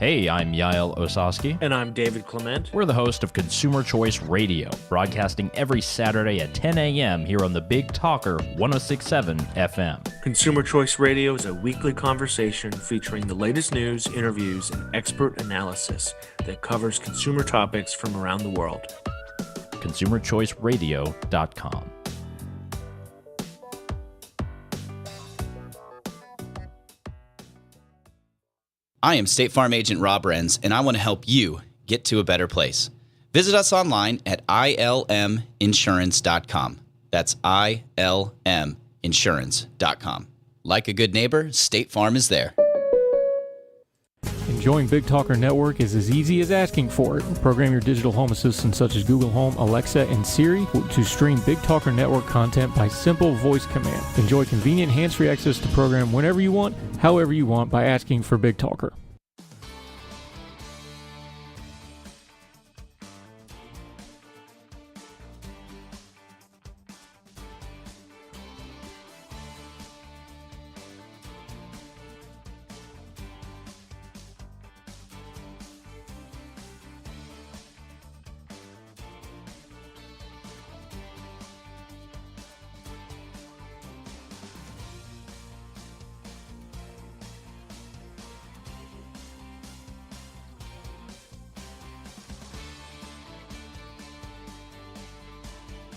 Hey, I'm Yael Osowski. And I'm David Clement. We're the host of Consumer Choice Radio, broadcasting every Saturday at 10 a.m. here on the Big Talker 106.7 FM. Consumer Choice Radio is a weekly conversation featuring the latest news, interviews, and expert analysis that covers consumer topics from around the world. ConsumerChoiceRadio.com. I am State Farm Agent Rob Renz, and I want to help you get to a better place. Visit us online at ilminsurance.com. That's ilminsurance.com. Like a good neighbor, State Farm is there. Enjoying Big Talker Network is as easy as asking for it. Program your digital home assistants such as Google Home, Alexa, and Siri to stream Big Talker Network content by simple voice command. Enjoy convenient hands-free access to program whenever you want, however you want by asking for Big Talker.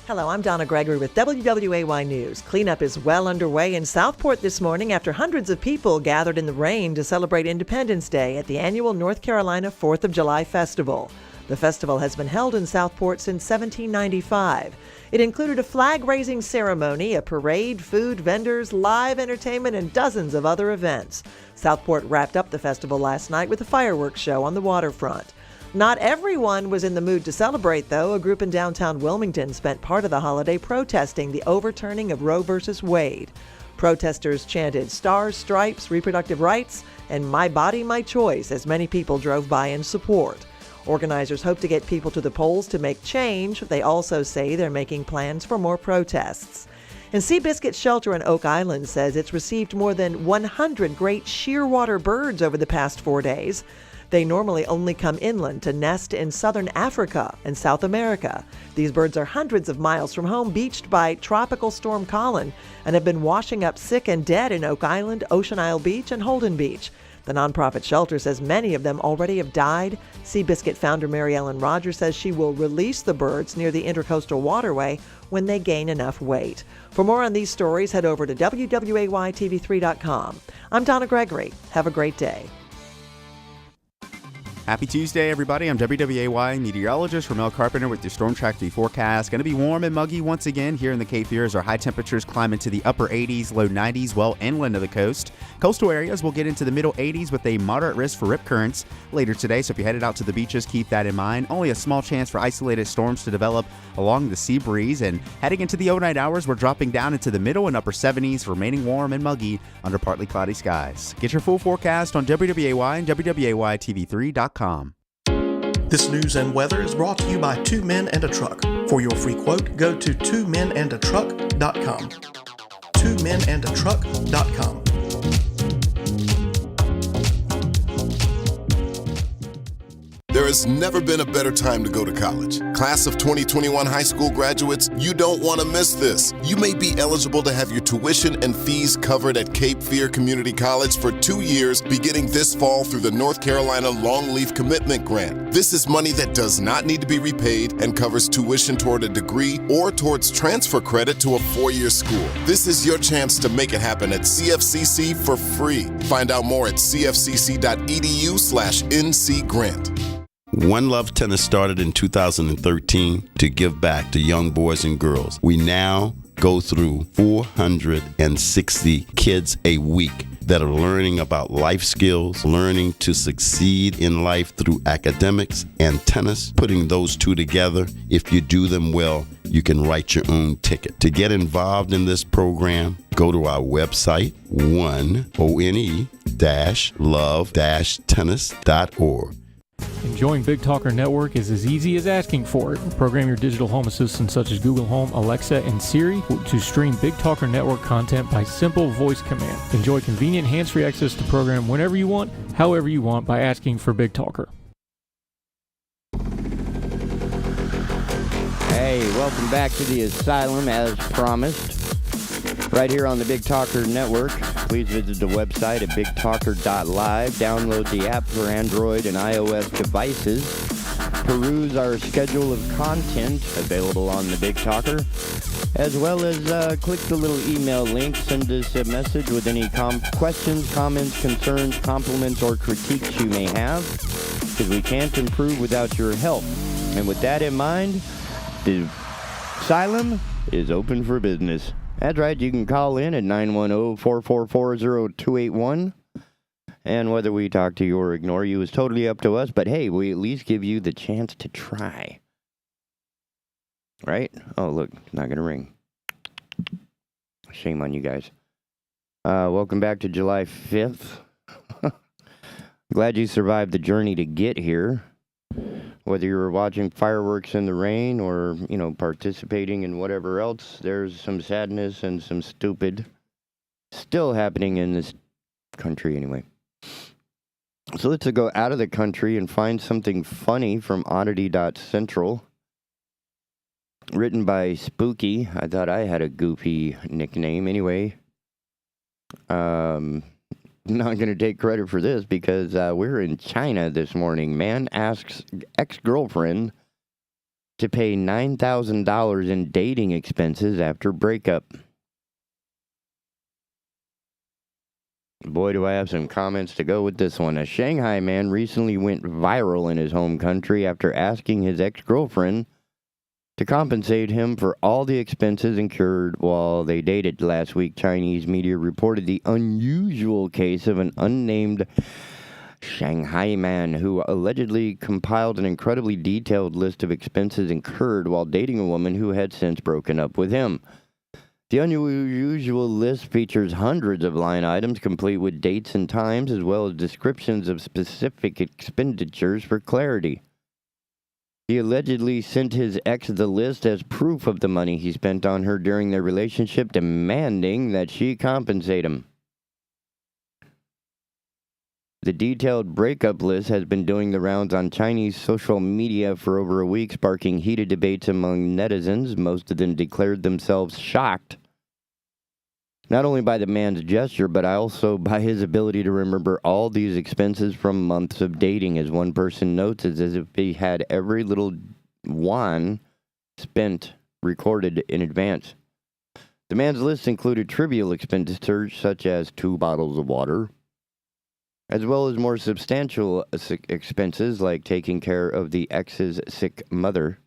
Hello, I'm Donna Gregory with WWAY News. Cleanup is well underway in Southport this morning after hundreds of people gathered in the rain to celebrate Independence Day at the annual North Carolina 4th of July Festival. The festival has been held in Southport since 1795. It included a flag-raising ceremony, a parade, food, vendors, live entertainment, and dozens of other events. Southport wrapped up the festival last night with a fireworks show on the waterfront. Not everyone was in the mood to celebrate, though. A group in downtown Wilmington spent part of the holiday protesting the overturning of Roe v. Wade. Protesters chanted "Stars, Stripes, Reproductive Rights," and "My Body, My Choice" as many people drove by in support. Organizers hope to get people to the polls to make change. They also say they're making plans for more protests. And Seabiscuit Shelter in Oak Island says it's received more than 100 great shearwater birds over the past 4 days. They normally only come inland to nest in southern Africa and South America. These birds are hundreds of miles from home, beached by Tropical Storm Colin, and have been washing up sick and dead in Oak Island, Ocean Isle Beach, and Holden Beach. The nonprofit shelter says many of them already have died. Seabiscuit founder Mary Ellen Rogers says she will release the birds near the Intercoastal Waterway when they gain enough weight. For more on these stories, head over to WWAYTV3.com. I'm Donna Gregory. Have a great day. Happy Tuesday, everybody. I'm WWAY meteorologist Ramel Carpenter with your Storm Track 3 forecast. Going to be warm and muggy once again here in the Cape Fear as our high temperatures climb into the upper 80s, low 90s, well inland of the coast. Coastal areas will get into the middle 80s with a moderate risk for rip currents later today, so if you're headed out to the beaches, keep that in mind. Only a small chance for isolated storms to develop along the sea breeze, and heading into the overnight hours, we're dropping down into the middle and upper 70s, remaining warm and muggy under partly cloudy skies. Get your full forecast on WWAY and WWAYTV3.com. This news and weather is brought to you by Two Men and a Truck. For your free quote, go to twomenandatruck.com. twomenandatruck.com. There has never been a better time to go to college. Class of 2021 high school graduates, you don't want to miss this. You may be eligible to have your tuition and fees covered at Cape Fear Community College for 2 years, beginning this fall through the North Carolina Longleaf Commitment Grant. This is money that does not need to be repaid and covers tuition toward a degree or towards transfer credit to a 4-year school. This is your chance to make it happen at CFCC for free. Find out more at cfcc.edu/NC-grant. One Love Tennis started in 2013 to give back to young boys and girls. We now go through 460 kids a week that are learning about life skills, learning to succeed in life through academics and tennis. Putting those two together, if you do them well, you can write your own ticket. To get involved in this program, go to our website, one-love-tennis.org. Enjoy Join Big Talker Network is as easy as asking for it. Program your digital home assistants such as Google Home, Alexa, and Siri to stream Big Talker Network content by simple voice command. Enjoy convenient hands-free access to the program whenever you want, however you want, by asking for Big Talker. Hey, welcome back to the Asylum, as promised, right here on the Big Talker Network. Please visit the website at bigtalker.live. Download the app for Android and iOS devices. Peruse our schedule of content available on the Big Talker, as well as click the little email link. Send us a message with any questions, comments, concerns, compliments, or critiques you may have, because we can't improve without your help. And with that in mind, the Asylum is open for business. That's right, you can call in at 910-444-0281. And whether we talk to you or ignore you is totally up to us, but hey, we at least give you the chance to try. Right? Oh, look, it's not going to ring. Shame on you guys. Welcome back to July 5th. Glad you survived the journey to get here. Whether you were watching fireworks in the rain or, participating in whatever else, there's some sadness and some stupid still happening in this country anyway. So let's go out of the country and find something funny from oddity.central. Written by Spooky. I thought I had a goofy nickname anyway. Not going to take credit for this because we're in China this morning. Man asks ex-girlfriend to pay $9,000 in dating expenses after breakup. Boy, do I have some comments to go with this one. A Shanghai man recently went viral in his home country after asking his ex-girlfriend to compensate him for all the expenses incurred while they dated. Last week, Chinese media reported the unusual case of an unnamed Shanghai man who allegedly compiled an incredibly detailed list of expenses incurred while dating a woman who had since broken up with him. The unusual list features hundreds of line items, complete with dates and times, as well as descriptions of specific expenditures for clarity. He allegedly sent his ex the list as proof of the money he spent on her during their relationship, demanding that she compensate him. The detailed breakup list has been doing the rounds on Chinese social media for over a week, sparking heated debates among netizens. Most of them declared themselves shocked, not only by the man's gesture, but also by his ability to remember all these expenses from months of dating. As one person notes, it's as if he had every little yuan spent recorded in advance. The man's list included trivial expenditures such as 2 bottles of water, as well as more substantial expenses like taking care of the ex's sick mother.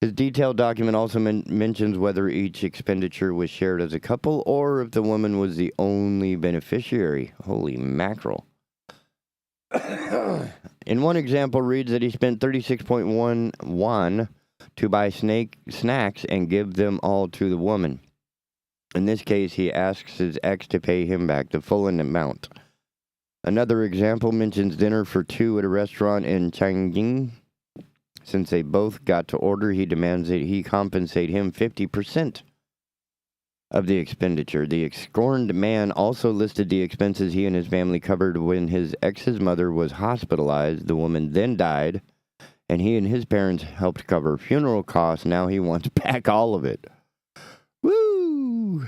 His detailed document also mentions whether each expenditure was shared as a couple or if the woman was the only beneficiary. Holy mackerel. In one example reads that he spent 36.1 yuan to buy snacks and give them all to the woman. In this case, he asks his ex to pay him back the full amount. Another example mentions dinner for 2 at a restaurant in Changning. Since they both got to order, he demands that he compensate him 50% of the expenditure. The scorned man also listed the expenses he and his family covered when his ex's mother was hospitalized. The woman then died, and he and his parents helped cover funeral costs. Now he wants back all of it. Woo!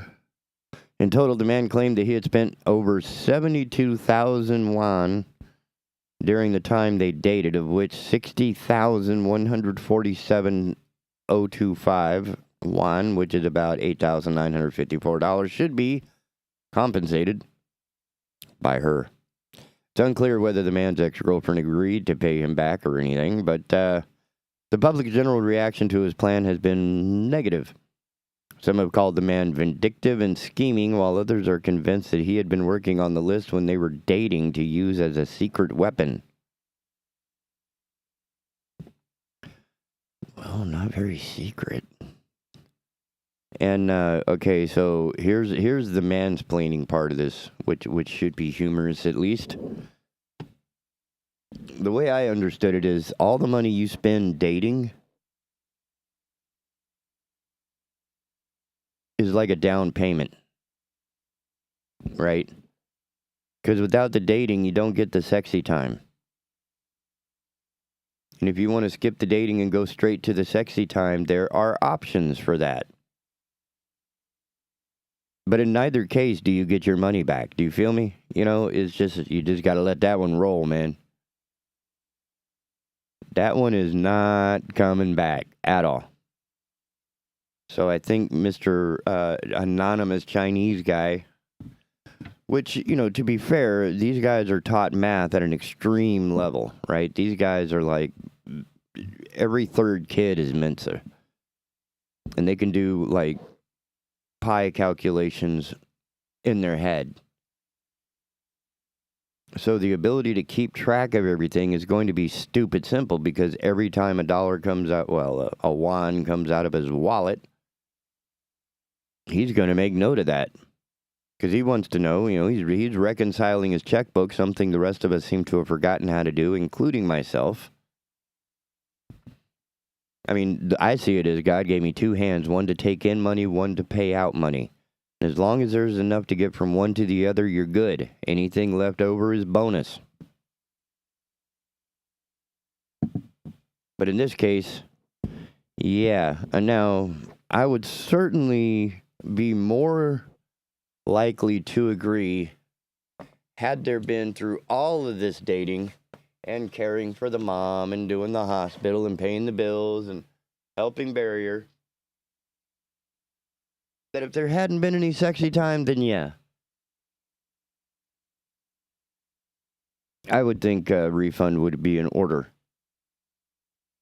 In total, the man claimed that he had spent over 72,000 yuan during the time they dated, of which 60,147,025 yuan, which is about $8,954, should be compensated by her. It's unclear whether the man's ex-girlfriend agreed to pay him back or anything, but the public general reaction to his plan has been negative. Some have called the man vindictive and scheming, while others are convinced that he had been working on the list when they were dating to use as a secret weapon. Well, not very secret. And, okay, so here's the mansplaining part of this, which should be humorous at least. the way I understood it is all the money you spend dating is like a down payment, right? Because without the dating, you don't get the sexy time. And if you want to skip the dating and go straight to the sexy time, there are options for that. But in neither case do you get your money back. Do you feel me? You know, it's just, you just got to let that one roll, man. That one is not coming back at all. So I think Mr. Anonymous Chinese guy, which, you know, to be fair, these guys are taught math at an extreme level, right? These guys are like, every third kid is Mensa. And they can do, like, pi calculations in their head. So the ability to keep track of everything is going to be stupid simple, because every time a dollar comes out, well, a yuan comes out of his wallet, he's going to make note of that. Because he wants to know, you know, he's reconciling his checkbook, something the rest of us seem to have forgotten how to do, including myself. I mean, I see it as God gave me two hands, one to take in money, one to pay out money. As long as there's enough to get from one to the other, you're good. Anything left over is bonus. But in this case, yeah. And now, I would certainly be more likely to agree had there been, through all of this dating and caring for the mom and doing the hospital and paying the bills and helping bury her, that if there hadn't been any sexy time, then yeah. I would think a refund would be in order.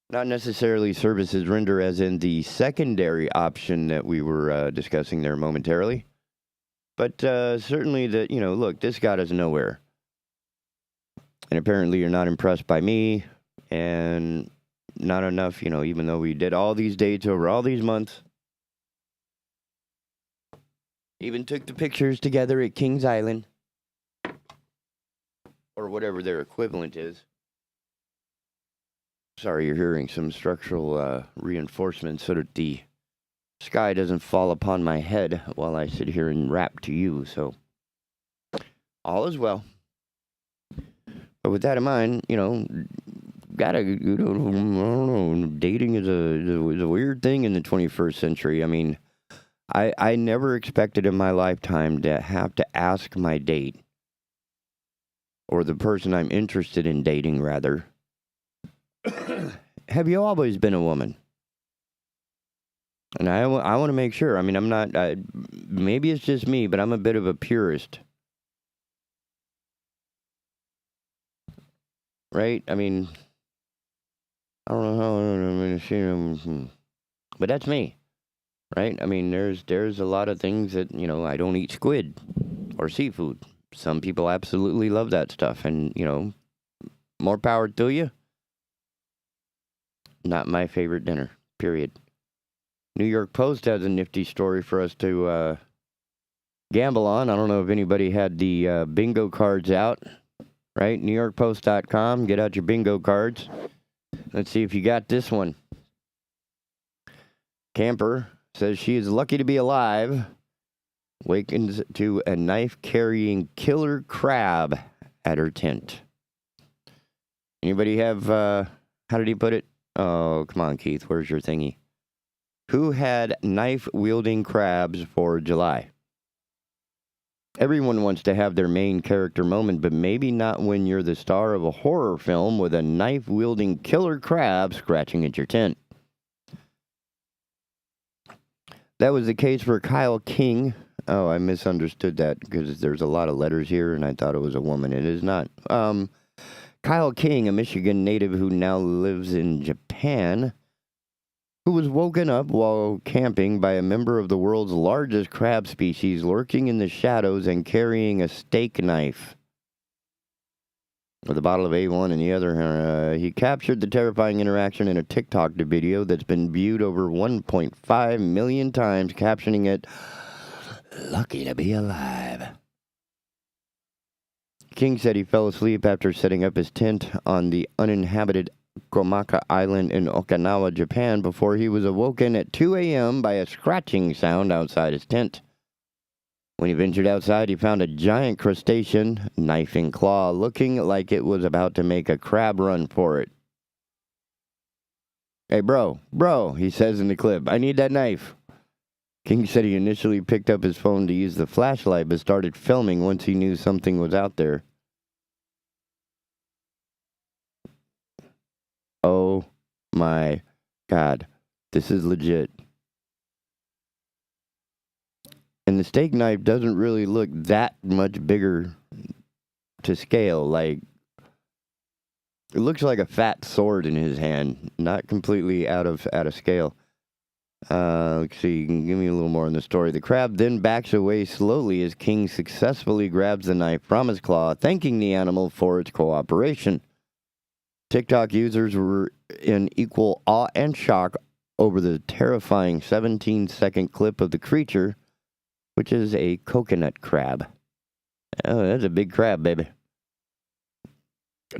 Not necessarily services render as in the secondary option that we were discussing there momentarily. But certainly that, you know, look, this got us nowhere. And apparently you're not impressed by me, and not enough, you know, even though we did all these dates over all these months. Even took the pictures together at Kings Island. Or whatever their equivalent is. Sorry, you're hearing some structural reinforcement so that the sky doesn't fall upon my head while I sit here and rap to you, so all is well. But with that in mind, you know, I don't know, dating is a weird thing in the 21st century. I mean, I never expected in my lifetime to have to ask my date, or the person I'm interested in dating, rather, have you always been a woman? And I want to make sure. I mean, I'm not, maybe it's just me, but I'm a bit of a purist. Right? I mean, I don't know how I'm going to see, but that's me. Right? I mean, there's a lot of things that, you know, I don't eat squid or seafood. Some people absolutely love that stuff, and, you know, more power to you. Not my favorite dinner, period. New York Post has a nifty story for us to gamble on. I don't know if anybody had the bingo cards out, right? NewYorkPost.com. Get out your bingo cards. Let's see if you got this one. Camper says she is lucky to be alive. Wakens to a knife-carrying killer crab at her tent. Anybody have, how did he put it? Oh, come on, Keith. Where's your thingy? Who had knife-wielding crabs for July? Everyone wants to have their main character moment, but maybe not when you're the star of a horror film with a knife-wielding killer crab scratching at your tent. That was the case for Kyle King. Oh, I misunderstood that because there's a lot of letters here, and I thought it was a woman. It is not. Kyle King, a Michigan native who now lives in Japan, who was woken up while camping by a member of the world's largest crab species lurking in the shadows and carrying a steak knife with a bottle of A1 in the other. He captured the terrifying interaction in a TikTok video that's been viewed over 1.5 million times, captioning it, "Lucky to be alive." King said he fell asleep after setting up his tent on the uninhabited Gomaka Island in Okinawa, Japan, before he was awoken at 2 a.m. by a scratching sound outside his tent. When he ventured outside, he found a giant crustacean, knife and claw, looking like it was about to make a crab run for it. "Hey, bro, he says in the clip, "I need that knife." King said he initially picked up his phone to use the flashlight, but started filming once he knew something was out there. Oh my God, this is legit. And the steak knife doesn't really look that much bigger to scale. Like, it looks like a fat sword in his hand, not completely out of scale. Let's see, you can give me a little more on the story. The crab then backs away slowly as King successfully grabs the knife from his claw, thanking the animal for its cooperation. TikTok users were in equal awe and shock over the terrifying 17-second clip of the creature, which is a coconut crab. Oh, that's a big crab, baby.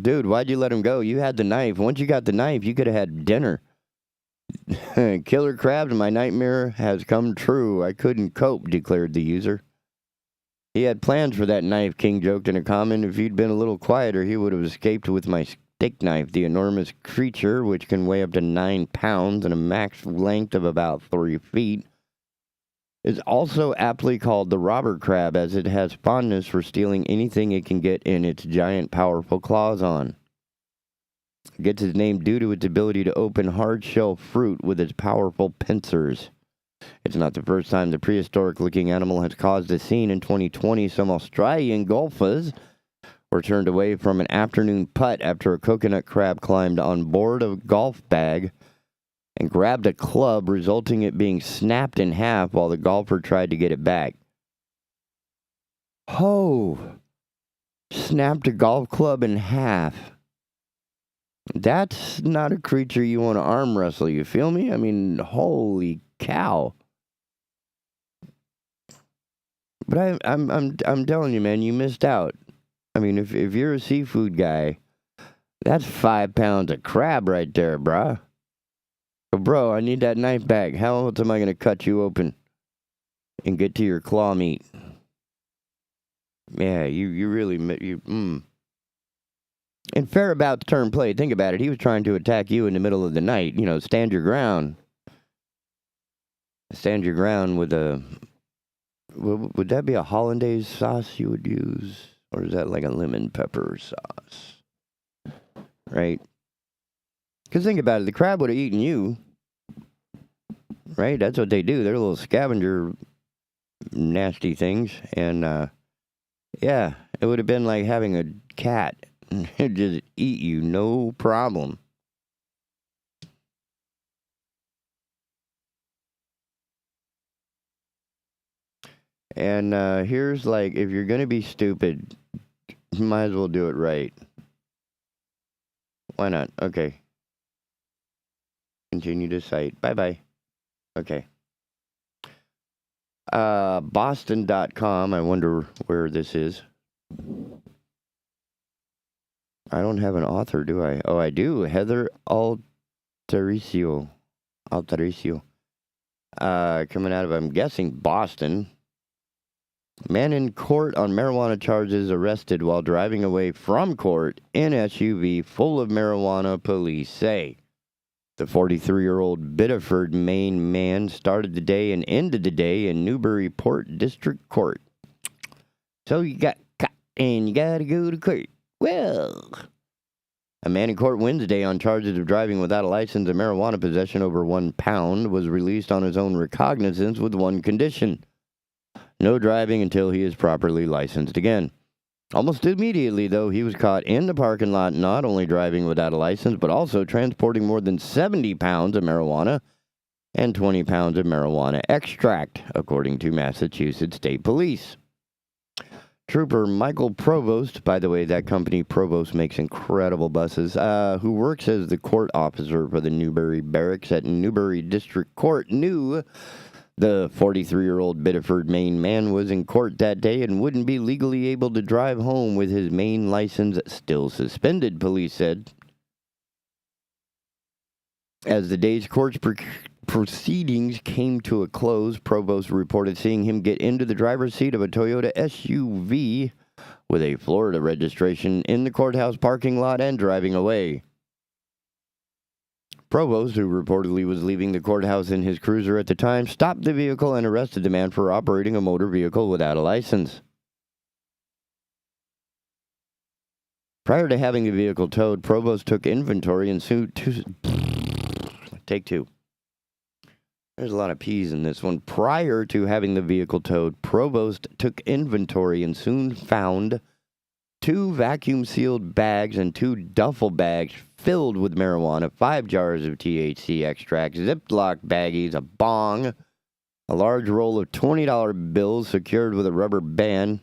Dude, why'd you let him go? You had the knife. Once you got the knife, you could have had dinner. "Killer crabs, my nightmare has come true. I couldn't cope," declared the user. He had plans for that knife, King joked in a comment. "If he'd been a little quieter, he would have escaped with my steak knife." The enormous creature, which can weigh up to 9 pounds and a max length of about 3 feet, is also aptly called the robber crab, as it has fondness for stealing anything it can get in its giant, powerful claws on. It gets its name due to its ability to open hard-shell fruit with its powerful pincers. It's not the first time the prehistoric-looking animal has caused a scene. In 2020, some Australian golfers were turned away from an afternoon putt after a coconut crab climbed on board a golf bag and grabbed a club, resulting in it being snapped in half while the golfer tried to get it back. Oh, snapped a golf club in half. That's not a creature you want to arm wrestle, you feel me? I mean, holy cow. But I'm telling you, man, you missed out. I mean, if you're a seafood guy, that's 5 pounds of crab right there, bruh. Bro, I need that knife back. How else am I going to cut you open and get to your claw meat? Yeah, you really... And fair about the turn play. Think about it. He was trying to attack you in the middle of the night. You know, stand your ground. Stand your ground with a... Would that be a hollandaise sauce you would use? Or is that like a lemon pepper sauce? Right? Because think about it. The crab would have eaten you. Right? That's what they do. They're little scavenger nasty things. And, yeah, it would have been like having a cat. It'd just eat you, no problem. And here's like, if you're going to be stupid, you might as well do it right. Why not? Okay. Continue to site. Bye-bye. Okay. Boston.com. I wonder where this is. I don't have an author, do I? Oh, I do. Heather Altericio. Coming out of, I'm guessing, Boston. Man in court on marijuana charges arrested while driving away from court in SUV full of marijuana, police say. The 43-year-old Biddeford, Maine man started the day and ended the day in Newburyport District Court. So you got caught and you gotta go to court. Well, a man in court Wednesday on charges of driving without a license and marijuana possession over 1 pound was released on his own recognizance with one condition. No driving until he is properly licensed again. Almost immediately, though, he was caught in the parking lot not only driving without a license, but also transporting more than 70 pounds of marijuana and 20 pounds of marijuana extract, according to Massachusetts State Police. Trooper Michael Provost, by the way, that company Provost makes incredible buses, who works as the court officer for the Newbury Barracks at Newbury District Court, knew The 43-year-old Biddeford, Maine man was in court that day and wouldn't be legally able to drive home with his Maine license still suspended, police said. As the day's court proceedings came to a close, Provost reported seeing him get into the driver's seat of a Toyota SUV with a Florida registration in the courthouse parking lot and driving away. Provost, who reportedly was leaving the courthouse in his cruiser at the time, stopped the vehicle and arrested the man for operating a motor vehicle without a license. Prior to having the vehicle towed, Provost took inventory and soon... Take two. There's a lot of P's in this one. Prior to having the vehicle towed, Provost took inventory and soon found 2 vacuum-sealed bags and 2 duffel bags filled with marijuana, 5 jars of THC extract, Ziploc baggies, a bong, a large roll of $20 bills secured with a rubber band,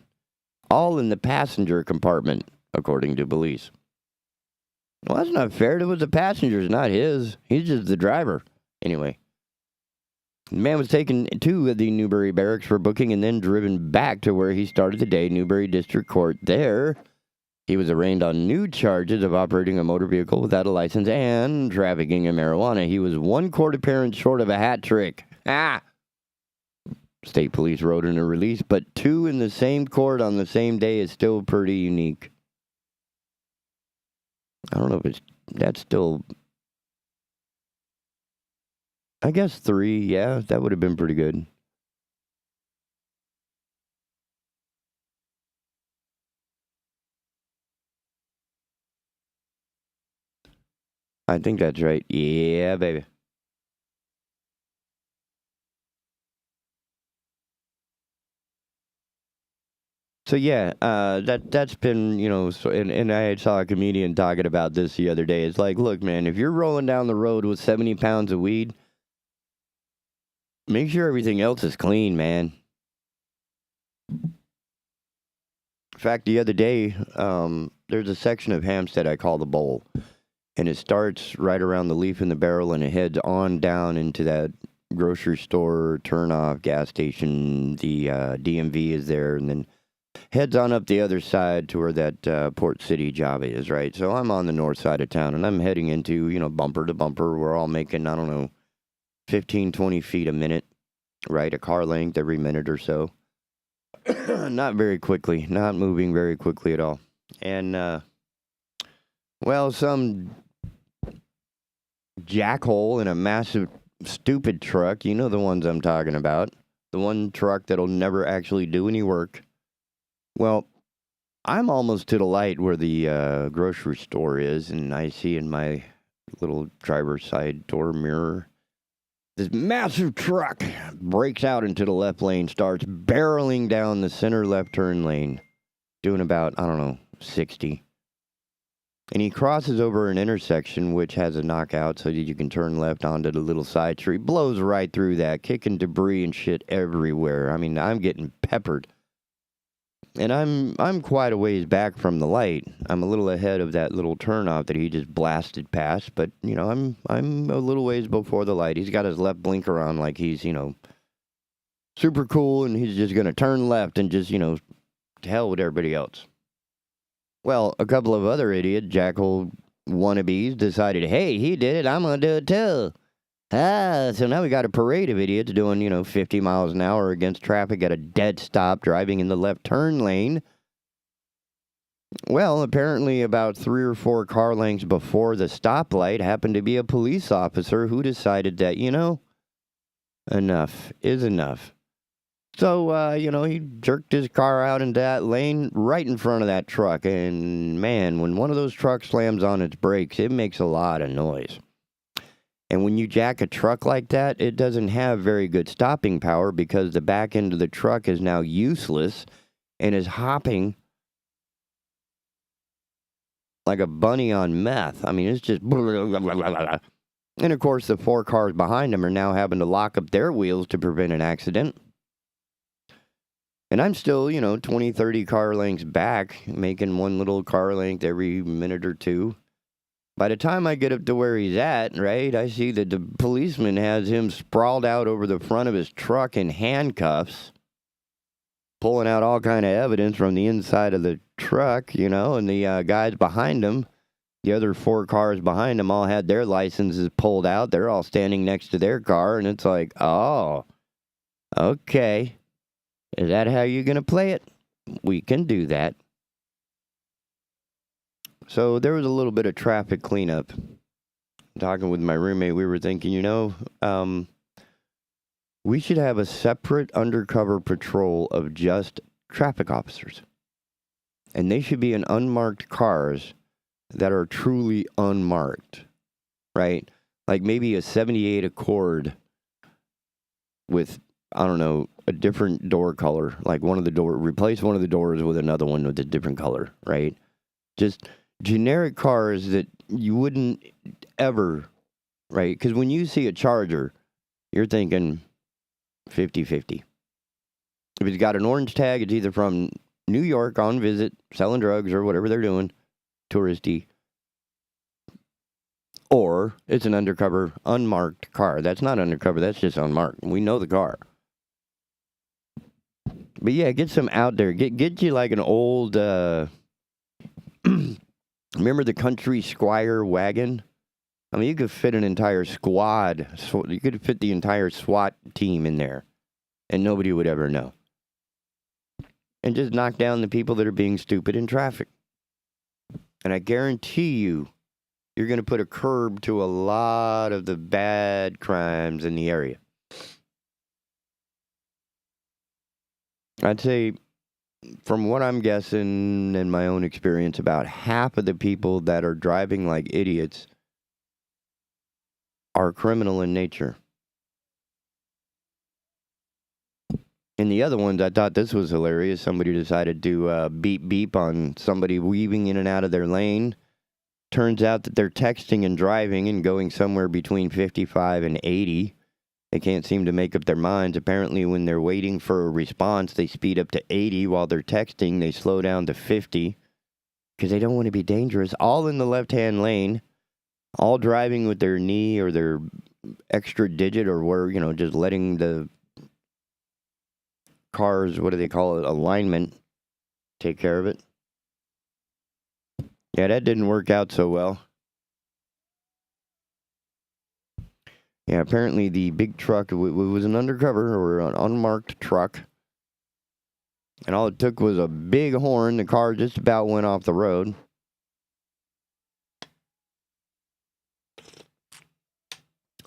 all in the passenger compartment, according to police. Well, that's not fair. It was the passenger's, not his. He's just the driver. Anyway. The man was taken to the Newberry Barracks for booking and then driven back to where he started the day, Newberry District Court. There, he was arraigned on new charges of operating a motor vehicle without a license and trafficking in marijuana. He was 1 court appearance short of a hat trick. State police wrote in a release, but 2 in the same court on the same day is still pretty unique. I don't know if that's still... I guess 3, yeah, that would have been pretty good. I think that's right. Yeah, baby. So yeah, that's been, and I saw a comedian talking about this the other day. It's like, look, man, if you're rolling down the road with 70 pounds of weed, make sure everything else is clean, man. In fact, the other day, there's a section of Hampstead I call the Bowl, and it starts right around the Leaf in the Barrel, and it heads on down into that grocery store, turn-off, gas station. The DMV is there, and then heads on up the other side to where that Port City job is, right? So I'm on the north side of town, and I'm heading into, bumper to bumper. We're all making, 15, 20 feet a minute, right? A car length every minute or so. Not very quickly, not moving very quickly at all. And, some jackhole in a massive, stupid truck, the ones I'm talking about, the one truck that'll never actually do any work. Well, I'm almost to the light where the grocery store is, and I see in my little driver's side door mirror, this massive truck breaks out into the left lane, starts barreling down the center left turn lane, doing about, 60. And he crosses over an intersection which has a knockout so that you can turn left onto the little side street, blows right through that, kicking debris and shit everywhere. I mean, I'm getting peppered. And I'm quite a ways back from the light. I'm a little ahead of that little turnoff that he just blasted past, but I'm a little ways before the light. He's got his left blinker on like he's, super cool, and he's just gonna turn left and just, to hell with everybody else. Well, a couple of other idiot jackal wannabes decided, hey, he did it, I'm gonna do it too. So now we got a parade of idiots doing, 50 miles an hour against traffic at a dead stop, driving in the left turn lane. Well, apparently about 3 or 4 car lengths before the stoplight happened to be a police officer who decided that, enough is enough. So, he jerked his car out into that lane right in front of that truck. And, man, when one of those trucks slams on its brakes, it makes a lot of noise. And when you jack a truck like that, it doesn't have very good stopping power because the back end of the truck is now useless and is hopping like a bunny on meth. I mean, it's just... And, of course, the 4 cars behind him are now having to lock up their wheels to prevent an accident. And I'm still, 20, 30 car lengths back, making one little car length every minute or two. By the time I get up to where he's at, right, I see that the policeman has him sprawled out over the front of his truck in handcuffs, pulling out all kind of evidence from the inside of the truck, you know, and the guys behind him, the other 4 cars behind him all had their licenses pulled out. They're all standing next to their car, and it's like, oh, okay. Is that how you're going to play it? We can do that. So there was a little bit of traffic cleanup. Talking with my roommate, we were thinking, you know, we should have a separate undercover patrol of just traffic officers. And they should be in unmarked cars that are truly unmarked, right? Like maybe a 78 Accord with, I don't know, a different door color. Like replace one of the doors with another one with a different color, right? Just generic cars that you wouldn't ever, right? Because when you see a Charger, you're thinking 50-50. If it's got an orange tag, it's either from New York on visit, selling drugs or whatever they're doing, touristy, or it's an undercover, unmarked car. That's not undercover, that's just unmarked. We know the car. But yeah, get some out there. Get you like an old, remember the Country Squire wagon? I mean, you could fit an entire squad. So you could fit the entire SWAT team in there, and nobody would ever know. And just knock down the people that are being stupid in traffic. And I guarantee you, you're going to put a curb to a lot of the bad crimes in the area. I'd say, from what I'm guessing in my own experience, about half of the people that are driving like idiots are criminal in nature. And the other ones, I thought this was hilarious. Somebody decided to beep beep on somebody weaving in and out of their lane. Turns out that they're texting and driving and going somewhere between 55 and 80. They can't seem to make up their minds. Apparently, when they're waiting for a response, they speed up to 80. While they're texting, they slow down to 50 because they don't want to be dangerous. All in the left-hand lane, all driving with their knee or their extra digit or where, you know, just letting the car's, what do they call it, alignment, take care of it. Yeah, that didn't work out so well. Yeah, apparently the big truck was an undercover or an unmarked truck. And all it took was a big horn. The car just about went off the road.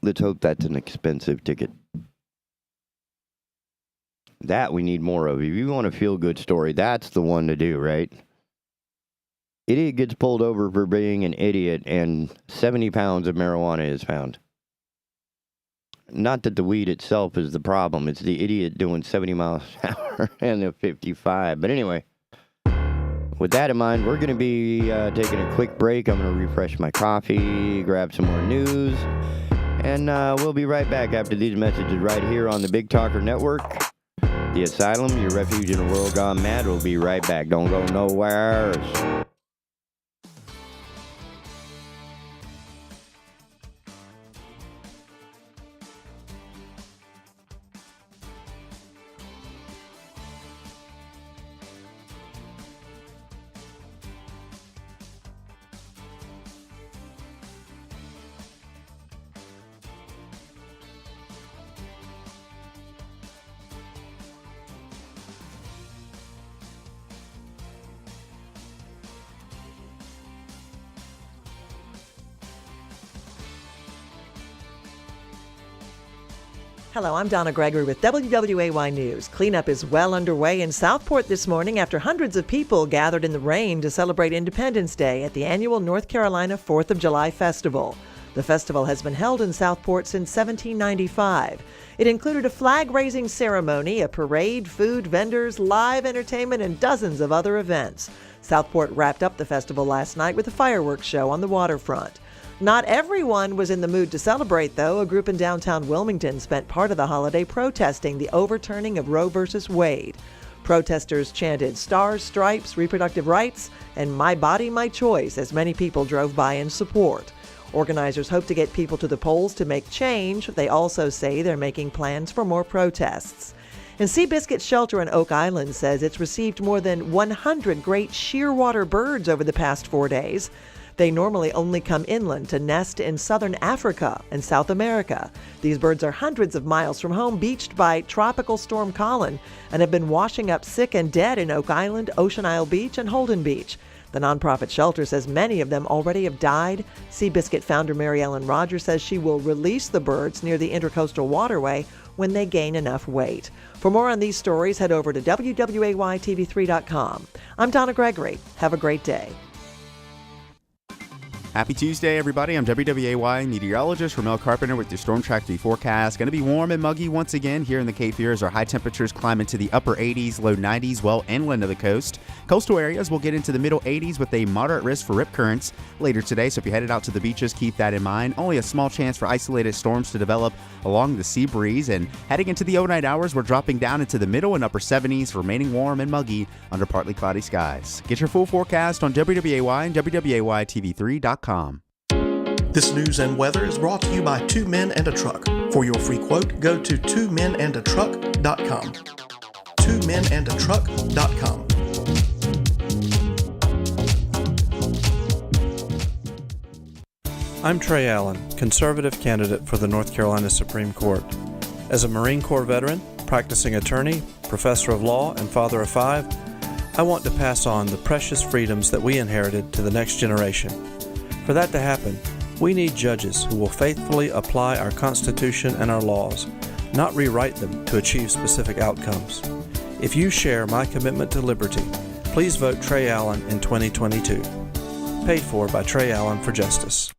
Let's hope that's an expensive ticket. That we need more of. If you want a feel-good story, that's the one to do, right? Idiot gets pulled over for being an idiot, and 70 pounds of marijuana is found. Not that the weed itself is the problem. It's the idiot doing 70 miles an hour and a 55. But anyway, with that in mind, we're going to be taking a quick break. I'm going to refresh my coffee, grab some more news, and we'll be right back after these messages right here on the Big Talker Network. The Asylum, your refuge in a world gone mad. We'll be right back. Don't go nowhere. Hello, I'm Donna Gregory with WWAY News. Cleanup is well underway in Southport this morning after hundreds of people gathered in the rain to celebrate Independence Day at the annual North Carolina 4th of July Festival. The festival has been held in Southport since 1795. It included a flag-raising ceremony, a parade, food, vendors, live entertainment, and dozens of other events. Southport wrapped up the festival last night with a fireworks show on the waterfront. Not everyone was in the mood to celebrate, though. A group in downtown Wilmington spent part of the holiday protesting the overturning of Roe v. Wade. Protesters chanted "Stars, Stripes, Reproductive Rights," and "My Body, My Choice" as many people drove by in support. Organizers hope to get people to the polls to make change. They also say they're making plans for more protests. And Seabiscuit Shelter in Oak Island says it's received more than 100 great shearwater birds over the past 4 days. They normally only come inland to nest in southern Africa and South America. These birds are hundreds of miles from home, beached by Tropical Storm Colin, and have been washing up sick and dead in Oak Island, Ocean Isle Beach, and Holden Beach. The nonprofit shelter says many of them already have died. Seabiscuit founder Mary Ellen Rogers says she will release the birds near the Intercoastal Waterway when they gain enough weight. For more on these stories, head over to WWAYTV3.com. I'm Donna Gregory. Have a great day. Happy Tuesday, everybody. I'm WWAY meteorologist Ramel Carpenter with your Storm Track 3 forecast. Going to be warm and muggy once again here in the Cape Fear as our high temperatures climb into the upper 80s, low 90s, well inland of the coast. Coastal areas will get into the middle 80s with a moderate risk for rip currents later today, so if you're headed out to the beaches, keep that in mind. Only a small chance for isolated storms to develop along the sea breeze, and heading into the overnight hours, we're dropping down into the middle and upper 70s, remaining warm and muggy under partly cloudy skies. Get your full forecast on WWAY and WWAYTV3.com. This news and weather is brought to you by Two Men and a Truck. For your free quote, go to twomenandatruck.com. twomenandatruck.com. I'm Trey Allen, conservative candidate for the North Carolina Supreme Court. As a Marine Corps veteran, practicing attorney, professor of law, and father of 5, I want to pass on the precious freedoms that we inherited to the next generation. For that to happen, we need judges who will faithfully apply our Constitution and our laws, not rewrite them to achieve specific outcomes. If you share my commitment to liberty, please vote Trey Allen in 2022. Paid for by Trey Allen for Justice.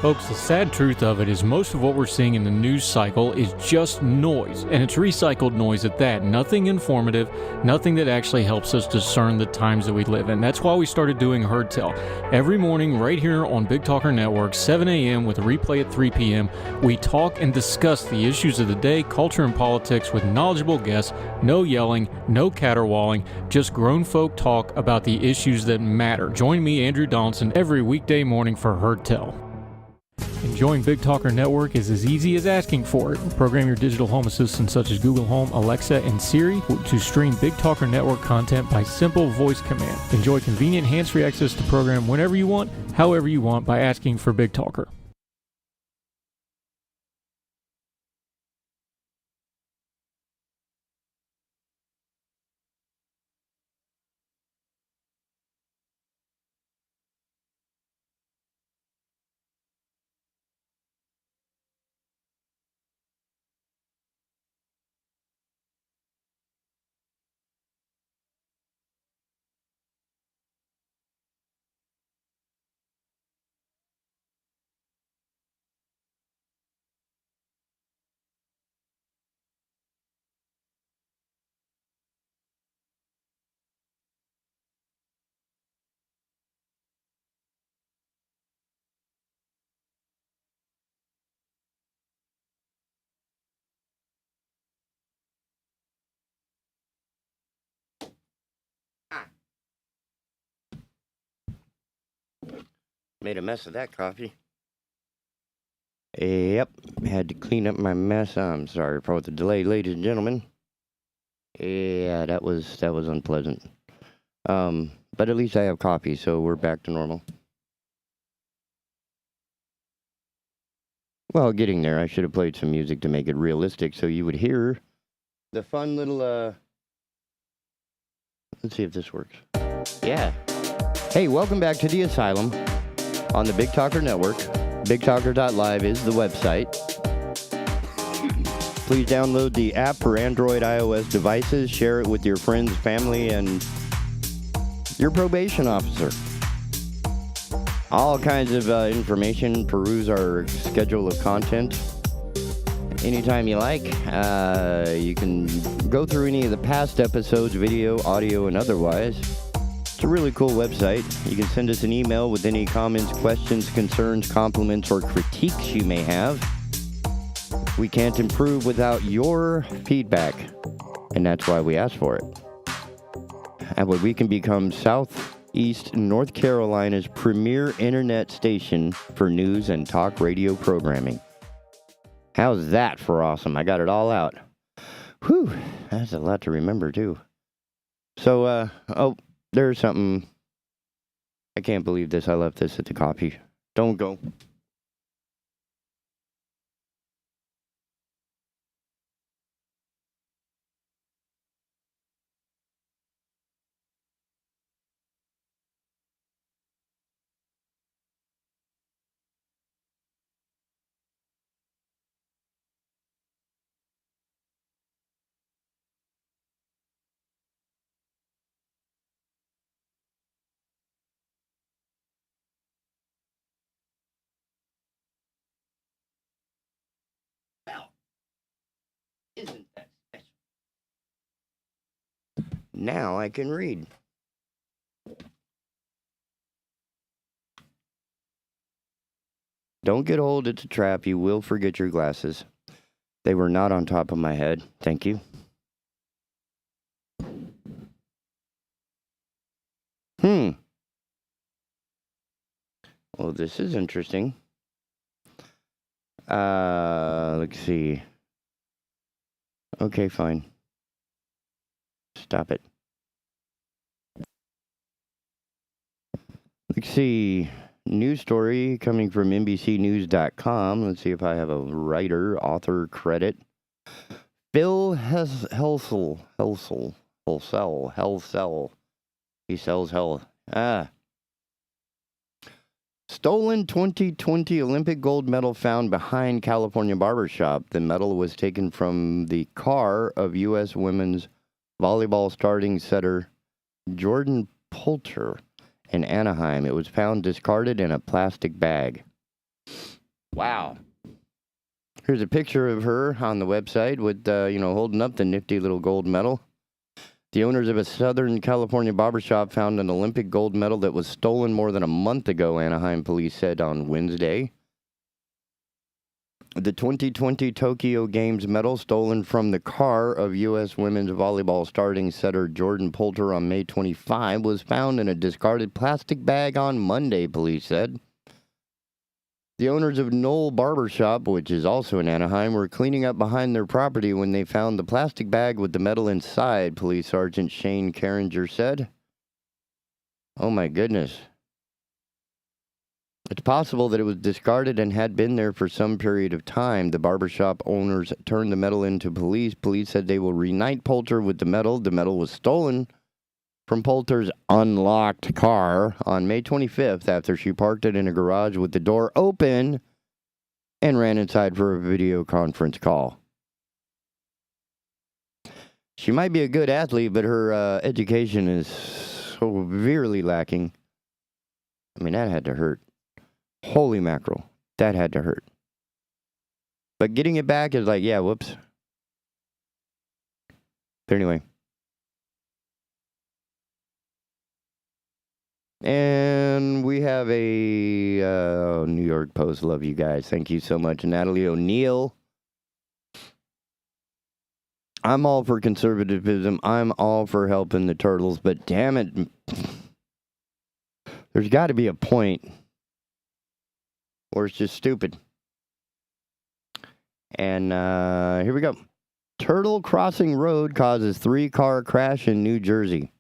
Folks, the sad truth of it is most of what we're seeing in the news cycle is just noise, and it's recycled noise at that. Nothing informative, nothing that actually helps us discern the times that we live in. That's why we started doing Heard Tell. Every morning right here on Big Talker Network, 7 a.m. with a replay at 3 p.m., we talk and discuss the issues of the day, culture and politics with knowledgeable guests, no yelling, no caterwauling, just grown folk talk about the issues that matter. Join me, Andrew Donaldson, every weekday morning for Heard Tell. Enjoying Big Talker Network is as easy as asking for it. Program your digital home assistants such as Google Home, Alexa, and Siri to stream Big Talker Network content by simple voice command. Enjoy convenient hands-free access to the program whenever you want, however you want, by asking for Big Talker. Made a mess of that coffee. Yep, had to clean up my mess. I'm sorry for the delay, ladies and gentlemen. Yeah, that was unpleasant. But at least I have coffee, so we're back to normal. Well, getting there, I should have played some music to make it realistic so you would hear the fun little, let's see if this works. Yeah. Hey, welcome back to the Asylum on the Big Talker Network. BigTalker.live is the website. Please download the app for Android, iOS devices. Share it with your friends, family, and your probation officer. All kinds of information. Peruse our schedule of content anytime you like. You can go through any of the past episodes, video, audio, and otherwise. It's a really cool website. You can send us an email with any comments, questions, concerns, compliments, or critiques you may have. We can't improve without your feedback, and that's why we ask for it. at what we can become Southeast North Carolina's premier internet station for news and talk radio programming. How's that for awesome? I got it all out. Whew, that's a lot to remember, too. So, there's something. I can't believe this. I left this at the coffee. Don't go. Isn't that special? Now I can read. Don't get old, it's a trap. You will forget your glasses. They were not on top of my head. Thank you. Well, this is interesting. Let's see. Okay, fine. Stop it. Let's see. News story coming from NBCnews.com. Let's see if I have a writer, author credit. Phil Helsel. He sells hell. Stolen 2020 Olympic gold medal found behind California barbershop. The medal was taken from the car of U.S. women's volleyball starting setter Jordan Poulter in Anaheim. It was found discarded in a plastic bag. Wow. Here's a picture of her on the website with, holding up the nifty little gold medal. The owners of a Southern California barbershop found an Olympic gold medal that was stolen more than a month ago, Anaheim police said on Wednesday. The 2020 Tokyo Games medal, stolen from the car of U.S. women's volleyball starting setter Jordan Poulter on May 25, was found in a discarded plastic bag on Monday, police said. The owners of Knoll Barbershop, which is also in Anaheim, were cleaning up behind their property when they found the plastic bag with the medal inside, Police Sergeant Shane Carringer said. Oh my goodness. It's possible that it was discarded and had been there for some period of time. The barbershop owners turned the medal into police. Police said they will reunite Poulter with the medal. The medal was stolen from Poulter's unlocked car on May 25th after she parked it in a garage with the door open and ran inside for a video conference call. She might be a good athlete, but her education is severely lacking. I mean, that had to hurt. Holy mackerel. That had to hurt. But getting it back is like, yeah, whoops. But anyway. And we have a New York Post. Love you guys. Thank you so much. Natalie O'Neill. I'm all for conservatism. I'm all for helping the turtles. But damn it. There's got to be a point. Or it's just stupid. And here we go. Turtle Crossing Road causes 3-car crash in New Jersey.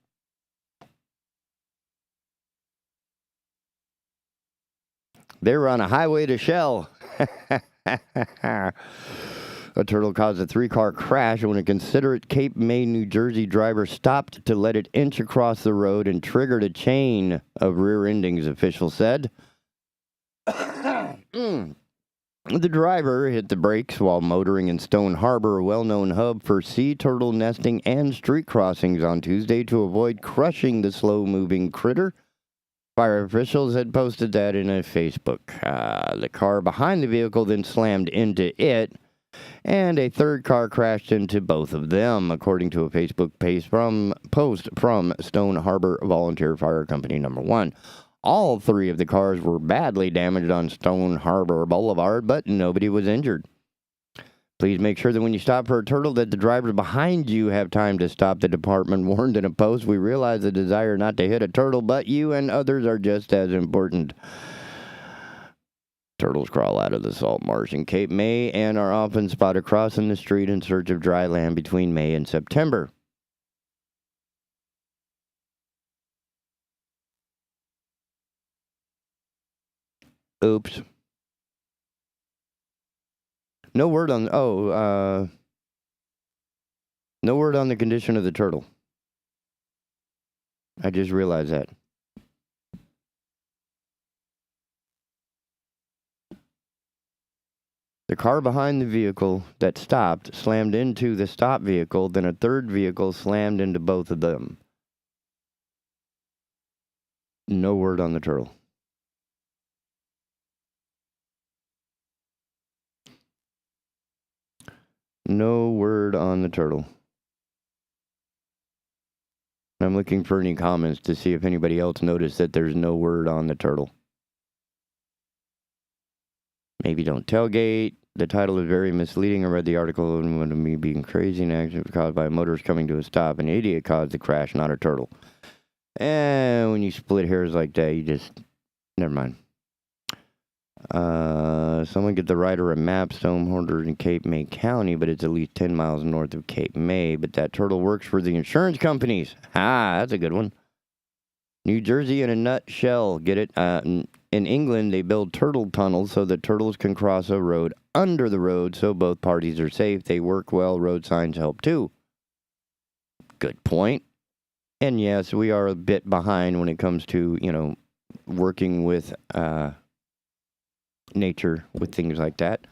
They were on a highway to Shell. A turtle caused a 3-car crash when a considerate Cape May, New Jersey driver stopped to let it inch across the road and triggered a chain of rear endings, officials said. The driver hit the brakes while motoring in Stone Harbor, a well-known hub for sea turtle nesting and street crossings, on Tuesday to avoid crushing the slow-moving critter. Fire officials had posted that in a Facebook. The car behind the vehicle then slammed into it, and a third car crashed into both of them, according to a Facebook post from Stone Harbor Volunteer Fire Company Number 1. All 3 of the cars were badly damaged on Stone Harbor Boulevard, but nobody was injured. Please make sure that when you stop for a turtle that the drivers behind you have time to stop. The department warned in a post. We realize the desire not to hit a turtle, but you and others are just as important. Turtles crawl out of the salt marsh in Cape May and are often spotted crossing the street in search of dry land between May and September. Oops. No word on no word on the condition of the turtle. I just realized that. The car behind the vehicle that stopped slammed into the stop vehicle, then a third vehicle slammed into both of them. No word on the turtle. No word on the turtle. I'm looking for any comments to see if anybody else noticed that there's no word on the turtle. Maybe don't tailgate. The title is very misleading. I read the article and of me being crazy. An accident was caused by a motorist coming to a stop. An idiot caused the crash, not a turtle. And when you split hairs like that, you just... Never mind. Someone get the writer a map, Stoneholder in Cape May County, but it's at least 10 miles north of Cape May. But that turtle works for the insurance companies. That's a good one. New Jersey in a nutshell. Get it? In England, they build turtle tunnels so that turtles can cross a road under the road so both parties are safe. They work well. Road signs help too. Good point. And yes, we are a bit behind when it comes to, working with nature with things like that.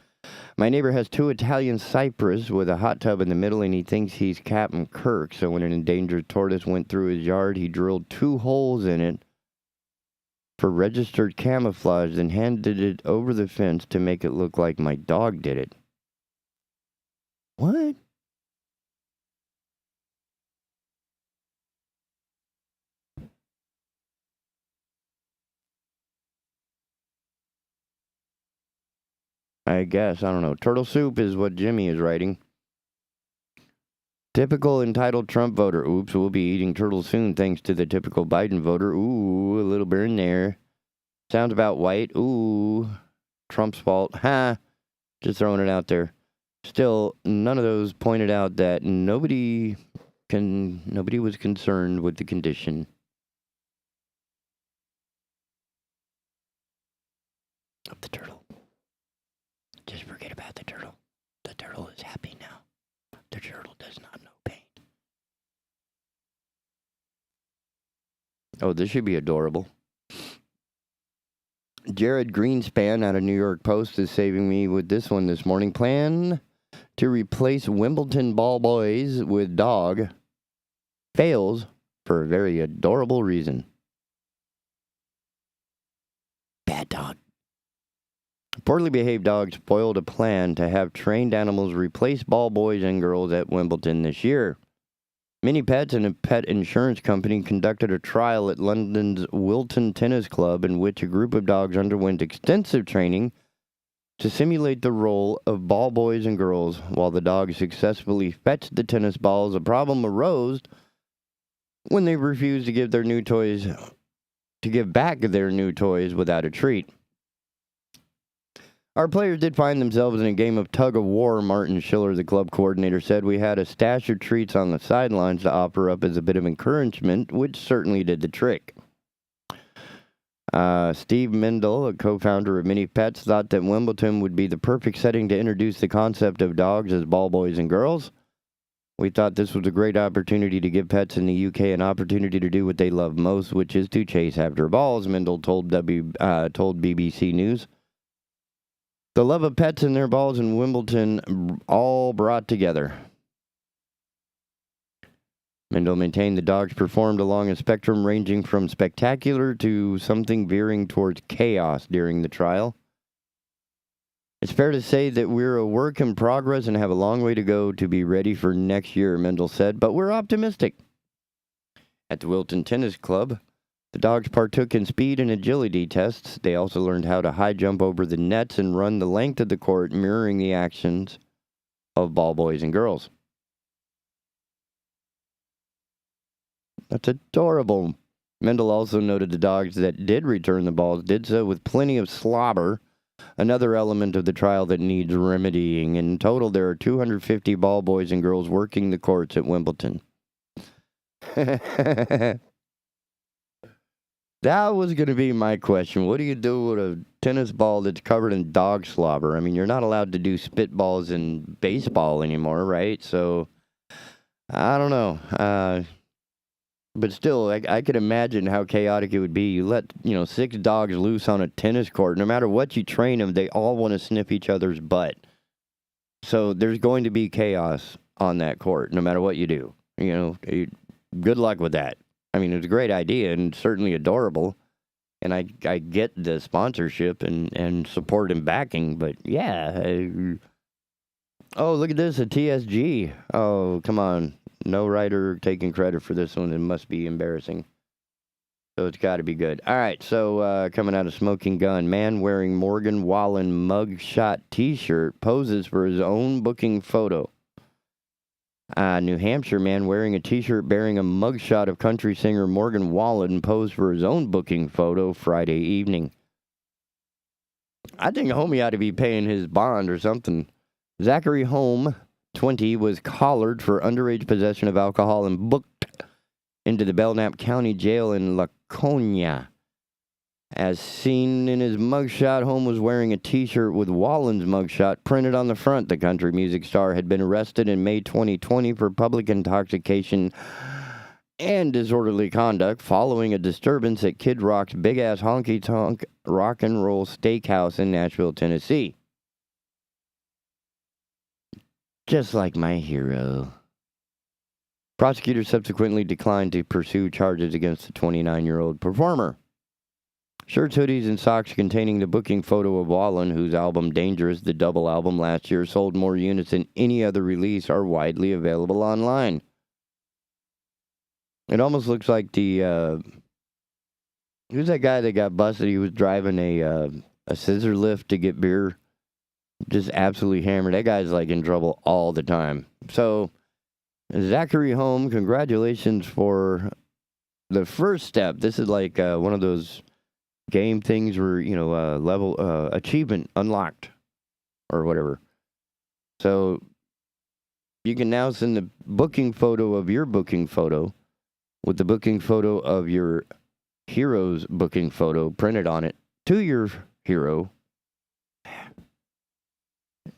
My neighbor has 2 Italian cypress with a hot tub in the middle, and he thinks he's Captain Kirk. So when an endangered tortoise went through his yard, he drilled 2 holes in it for registered camouflage, then handed it over the fence to make it look like my dog did it. What? I guess. I don't know. Turtle soup is what Jimmy is writing. Typical entitled Trump voter. Oops, we'll be eating turtle soon thanks to the typical Biden voter. Ooh, a little burn there. Sounds about white. Ooh, Trump's fault. Ha! Just throwing it out there. Still, none of those pointed out that nobody was concerned with the condition. Of the turtle. Just forget about the turtle. The turtle is happy now. The turtle does not know pain. Oh, this should be adorable. Jared Greenspan out of New York Post is saving me with this one this morning. Plan to replace Wimbledon ball boys with dog fails for a very adorable reason. Bad dog. Poorly behaved dogs foiled a plan to have trained animals replace ball boys and girls at Wimbledon this year. Many Pets and a pet insurance company conducted a trial at London's Wilton Tennis Club in which a group of dogs underwent extensive training to simulate the role of ball boys and girls. While the dogs successfully fetched the tennis balls, a problem arose when they refused to give back their new toys without a treat. Our players did find themselves in a game of tug-of-war, Martin Schiller, the club coordinator, said. We had a stash of treats on the sidelines to offer up as a bit of encouragement, which certainly did the trick. Steve Mendel, a co-founder of Mini Pets, thought that Wimbledon would be the perfect setting to introduce the concept of dogs as ball boys and girls. We thought this was a great opportunity to give pets in the UK an opportunity to do what they love most, which is to chase after balls, Mendel told BBC News. The love of pets and their balls in Wimbledon all brought together. Mendel maintained the dogs performed along a spectrum ranging from spectacular to something veering towards chaos during the trial. It's fair to say that we're a work in progress and have a long way to go to be ready for next year, Mendel said, but we're optimistic. At the Wilton Tennis Club, the dogs partook in speed and agility tests. They also learned how to high jump over the nets and run the length of the court, mirroring the actions of ball boys and girls. That's adorable. Mendel also noted the dogs that did return the balls did so with plenty of slobber, another element of the trial that needs remedying. In total, there are 250 ball boys and girls working the courts at Wimbledon. That was going to be my question. What do you do with a tennis ball that's covered in dog slobber? I mean, you're not allowed to do spitballs in baseball anymore, right? So, I don't know. But still, I could imagine how chaotic it would be. You let, 6 dogs loose on a tennis court. No matter what you train them, they all want to sniff each other's butt. So there's going to be chaos on that court, no matter what you do. Good luck with that. I mean, it's a great idea and certainly adorable. And I get the sponsorship and support and backing, but yeah. Oh, look at this, a TSG. Oh, come on. No writer taking credit for this one. It must be embarrassing. So it's got to be good. All right, so coming out of Smoking Gun, man wearing Morgan Wallen mugshot T-shirt poses for his own booking photo. New Hampshire man wearing a T-shirt bearing a mugshot of country singer Morgan Wallen posed for his own booking photo Friday evening. I think homie ought to be paying his bond or something. Zachary Holm, 20, was collared for underage possession of alcohol and booked into the Belknap County Jail in Laconia. As seen in his mugshot, Holm was wearing a T-shirt with Wallen's mugshot printed on the front. The country music star had been arrested in May 2020 for public intoxication and disorderly conduct following a disturbance at Kid Rock's big-ass honky-tonk rock and roll steakhouse in Nashville, Tennessee. Just like my hero. Prosecutors subsequently declined to pursue charges against the 29-year-old performer. Shirts, hoodies, and socks containing the booking photo of Wallen, whose album Dangerous, the double album last year, sold more units than any other release, are widely available online. It almost looks like the, who's that guy that got busted? He was driving a scissor lift to get beer. Just absolutely hammered. That guy's like in trouble all the time. So, Zachary Holm, congratulations for the first step. This is like one of those game things where, level achievement unlocked or whatever. So, you can now send the booking photo of your booking photo with the booking photo of your hero's booking photo printed on it to your hero.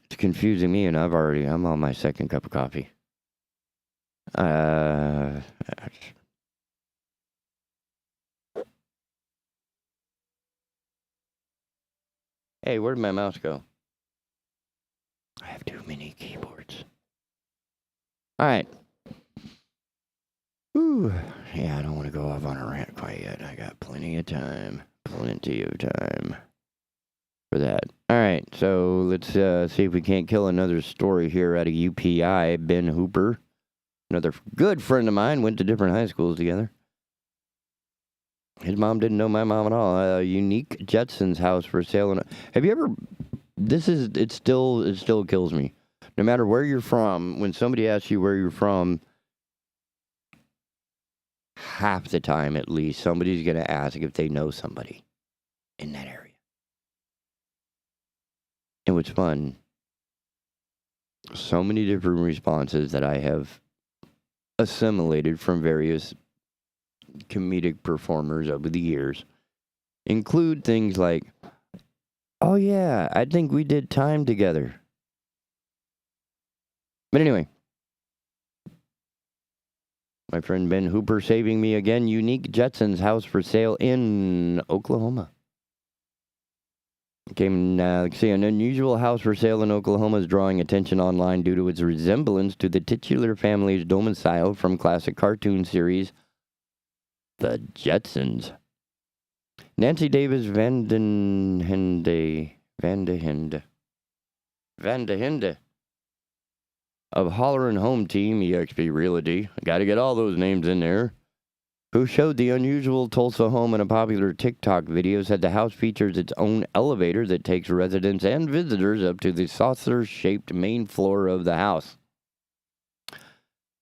It's confusing me, and I'm on my second cup of coffee. Hey, where'd my mouse go? I have too many keyboards. All right. Ooh, yeah, I don't want to go off on a rant quite yet. I got plenty of time for that. All right, so let's see if we can't kill another story here out of UPI. Ben Hooper, another good friend of mine, went to different high schools together. His mom didn't know my mom at all. Unique Jetson's house for sale. Have you ever? It still kills me. No matter where you're from, when somebody asks you where you're from, half the time at least, somebody's going to ask if they know somebody in that area. And what's fun, so many different responses that I have assimilated from various comedic performers over the years include things like, oh yeah, I think we did time together. But anyway, my friend Ben Hooper saving me again. Unique Jetson's house for sale in Oklahoma. An unusual house for sale in Oklahoma is drawing attention online due to its resemblance to the titular family's domicile from classic cartoon series The Jetsons. Nancy Davis Vandehinde of Holler and Home Team, EXP Realty. Got to get all those names in there. who showed the unusual Tulsa home in a popular TikTok video, said the house features its own elevator that takes residents and visitors up to the saucer-shaped main floor of the house.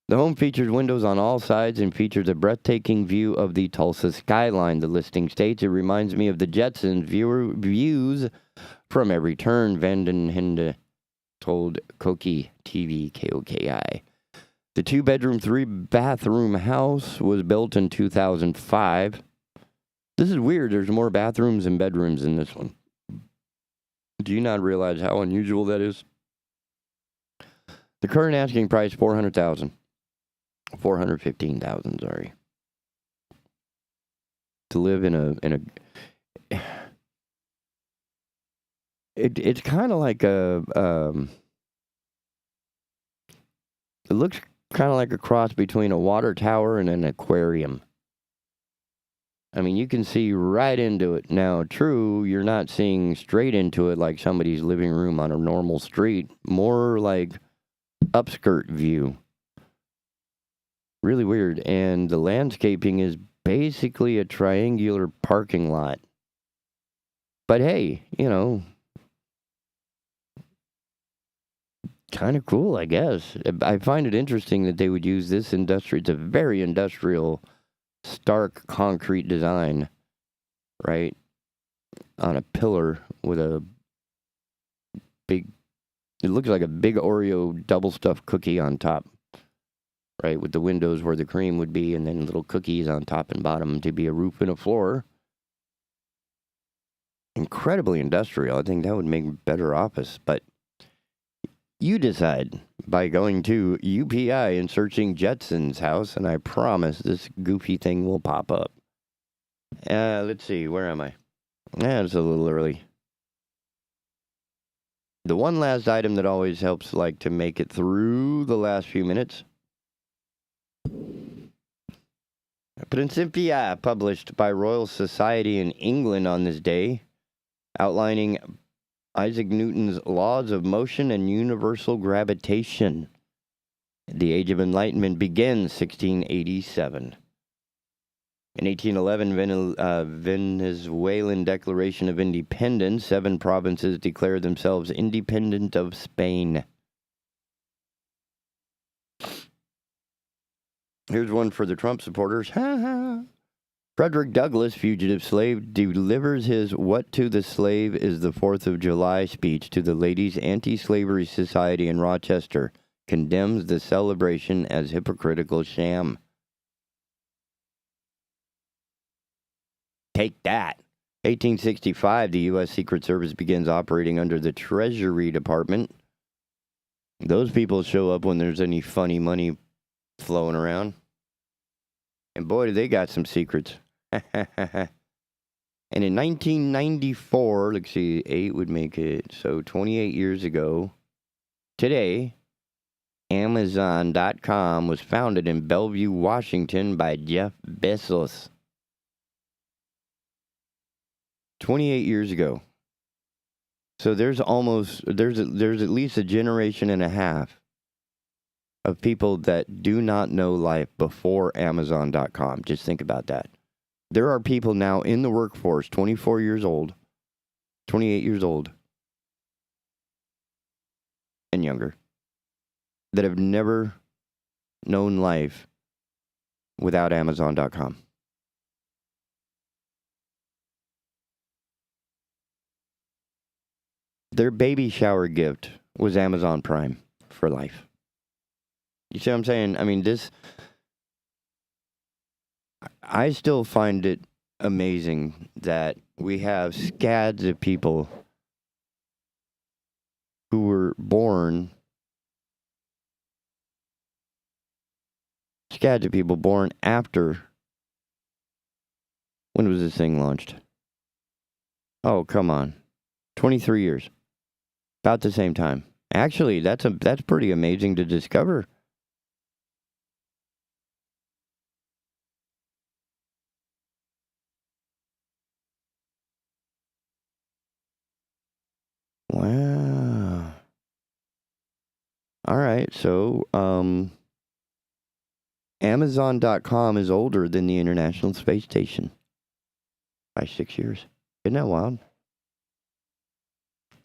The home features windows on all sides and features a breathtaking view of the Tulsa skyline. The listing states, it reminds me of the Jetsons' views from every turn, Vanden Hende told Koki TV KOKI. The 2-bedroom, 3-bathroom house was built in 2005. This is weird. There's more bathrooms and bedrooms in this one. Do you not realize how unusual that is? The current asking price, $400,000. $415,000, sorry. To live in a it's kind of like a it looks kind of like a cross between a water tower and an aquarium. I mean, you can see right into it. Now, true, you're not seeing straight into it like somebody's living room on a normal street. More like upskirt view. Really weird. And the landscaping is basically a triangular parking lot. But hey, you know, kind of cool, I guess. I find it interesting that they would use this it's a very industrial, stark concrete design, right? On a pillar with a big, it looks like a big Oreo double stuffed cookie on top, right? With the windows where the cream would be and then little cookies on top and bottom to be a roof and a floor. Incredibly industrial. I think that would make better office, but you decide by going to UPI and searching Jetson's house, and I promise this goofy thing will pop up. Let's see, where am I? It's a little early. The one last item that always helps, like, to make it through the last few minutes. Principia, published by Royal Society in England on this day, outlining Isaac Newton's laws of motion and universal gravitation. The Age of Enlightenment begins 1687. In 1811, Venezuelan Declaration of Independence. 7 provinces declared themselves independent of Spain. Here's one for the Trump supporters. Ha ha. Frederick Douglass, fugitive slave, delivers his "What to the Slave is the 4th of July" speech to the Ladies' Anti-Slavery Society in Rochester, condemns the celebration as hypocritical sham. Take that. 1865, the U.S. Secret Service begins operating under the Treasury Department. Those people show up when there's any funny money flowing around. And boy, do they got some secrets. And in 1994, let's see, 8 would make it, so 28 years ago, today, Amazon.com was founded in Bellevue, Washington by Jeff Bezos. 28 years ago. So there's at least a generation and a half of people that do not know life before Amazon.com. Just think about that. There are people now in the workforce, 24 years old, 28 years old, and younger, that have never known life without Amazon.com. Their baby shower gift was Amazon Prime for life. You see what I'm saying? I mean, I still find it amazing that we have scads of people who were born, after, when was this thing launched? Oh, come on. 23 years. About the same time. Actually, that's pretty amazing to discover. Wow. All right, so Amazon.com is older than the International Space Station by 6 years. Isn't that wild?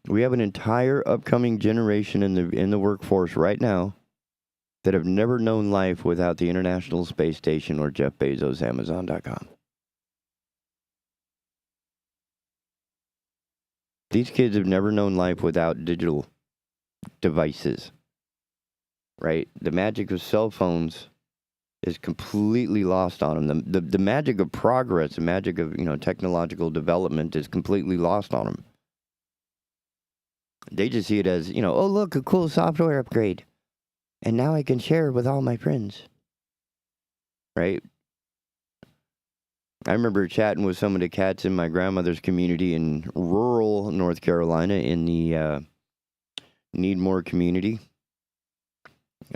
We have an entire upcoming generation in the workforce right now that have never known life without the International Space Station or Jeff Bezos' Amazon.com. These kids have never known life without digital devices, right? The magic of cell phones is completely lost on them. The magic of progress, the magic of, technological development is completely lost on them. They just see it as, oh, look, a cool software upgrade. And now I can share it with all my friends. Right? I remember chatting with some of the cats in my grandmother's community in rural North Carolina in the Needmore community.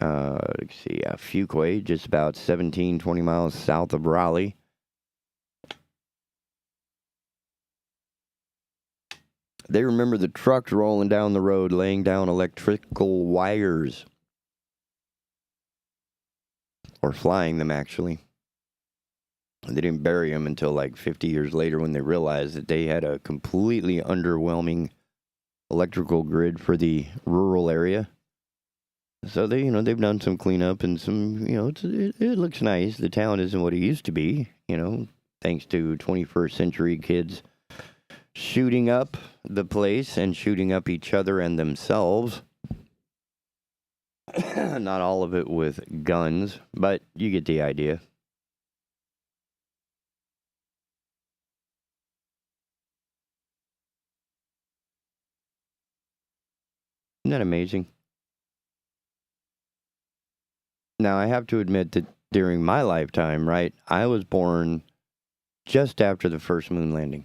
Let's see, Fuquay, just about 20 miles south of Raleigh. They remember the trucks rolling down the road, laying down electrical wires. Or flying them, actually. They didn't bury them until like 50 years later when they realized that they had a completely underwhelming electrical grid for the rural area. So they've done some cleanup and some, it looks nice. The town isn't what it used to be, thanks to 21st century kids shooting up the place and shooting up each other and themselves. Not all of it with guns, but you get the idea. Isn't that amazing? Now, I have to admit that during my lifetime, right, I was born just after the first moon landing.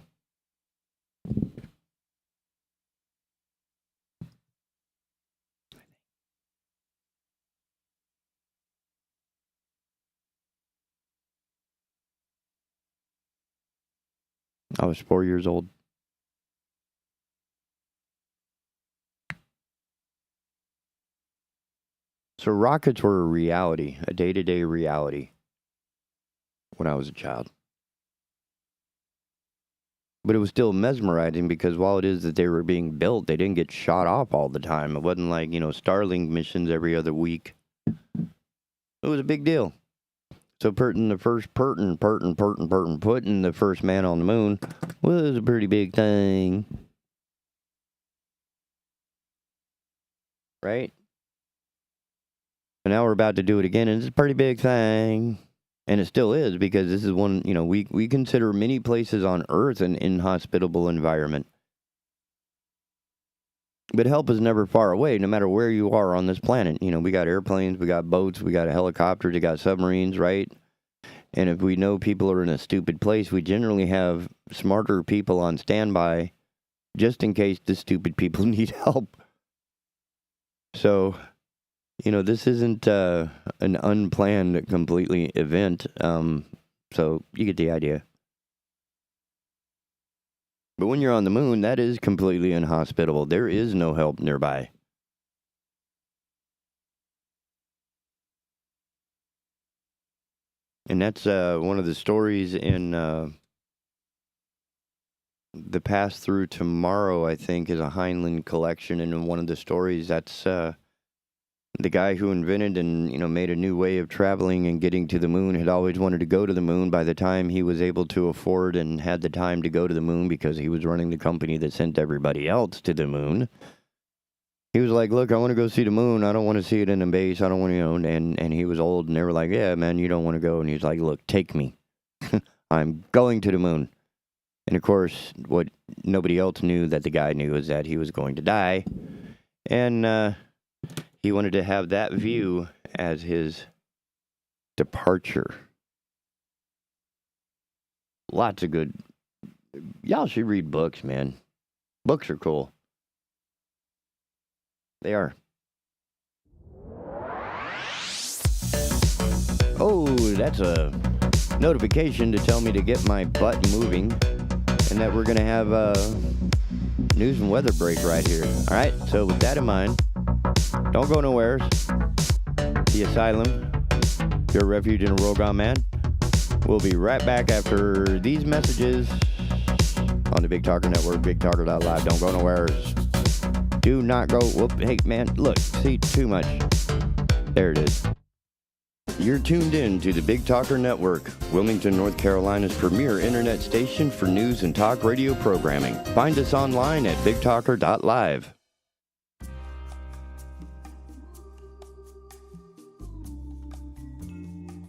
I was 4 years old. So rockets were a reality, a day-to-day reality when I was a child. But it was still mesmerizing because while it is that they were being built, they didn't get shot off all the time. It wasn't like, Starlink missions every other week. It was a big deal. So putting the first putting the first man on the moon was a pretty big thing. Right? And now we're about to do it again, and it's a pretty big thing. And it still is, because this is one, we consider many places on Earth an inhospitable environment. But help is never far away, no matter where you are on this planet. We got airplanes, we got boats, we got helicopters, we got submarines, right? And if we know people are in a stupid place, we generally have smarter people on standby just in case the stupid people need help. So, this isn't an unplanned completely event. So you get the idea. But when you're on the moon, that is completely inhospitable. There is no help nearby. And that's one of the stories in The Pass Through Tomorrow, I think, is a Heinlein collection. And in one of the stories, that's the guy who invented and, made a new way of traveling and getting to the moon had always wanted to go to the moon. By the time he was able to afford and had the time to go to the moon, because he was running the company that sent everybody else to the moon, he was like, look, I want to go see the moon. I don't want to see it in a base. I don't want to, and he was old, and they were like, yeah, man, you don't want to go. And he's like, look, take me. I'm going to the moon. And of course, what nobody else knew that the guy knew is that he was going to die. And, he wanted to have that view as his departure. Lots of good. Y'all should read books, man. Books are cool. They are. Oh, that's a notification to tell me to get my butt moving and that we're going to have a news and weather break right here. All right, so with that in mind, don't go nowhere. The Asylum Your refuge in a roll gone man. We'll be right back after these messages on the Big Talker Network, bigtalker.live. Don't go nowhere. Do not go. Whoop. Hey, man, look. See, too much. There it is. You're tuned in to the Big Talker Network, Wilmington, North Carolina's premier internet station for news and talk radio programming. Find us online at bigtalker.live.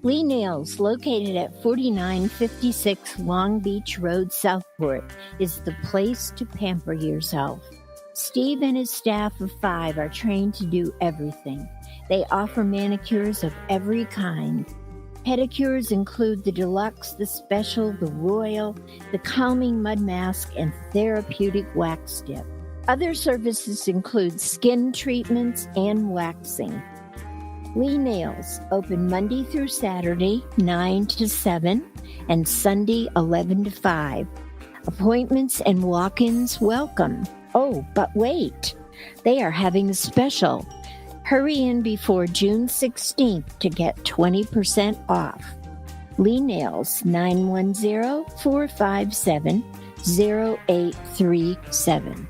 Lee Nails, located at 4956 Long Beach Road, Southport, is the place to pamper yourself. Steve and his staff of 5 are trained to do everything. They offer manicures of every kind. Pedicures include the deluxe, the special, the royal, the calming mud mask, and therapeutic wax dip. Other services include skin treatments and waxing. Lee Nails, open Monday through Saturday, 9 to 7, and Sunday, 11 to 5. Appointments and walk-ins welcome. Oh, but wait, they are having a special. Hurry in before June 16th to get 20% off. Lee Nails, 910-457-0837.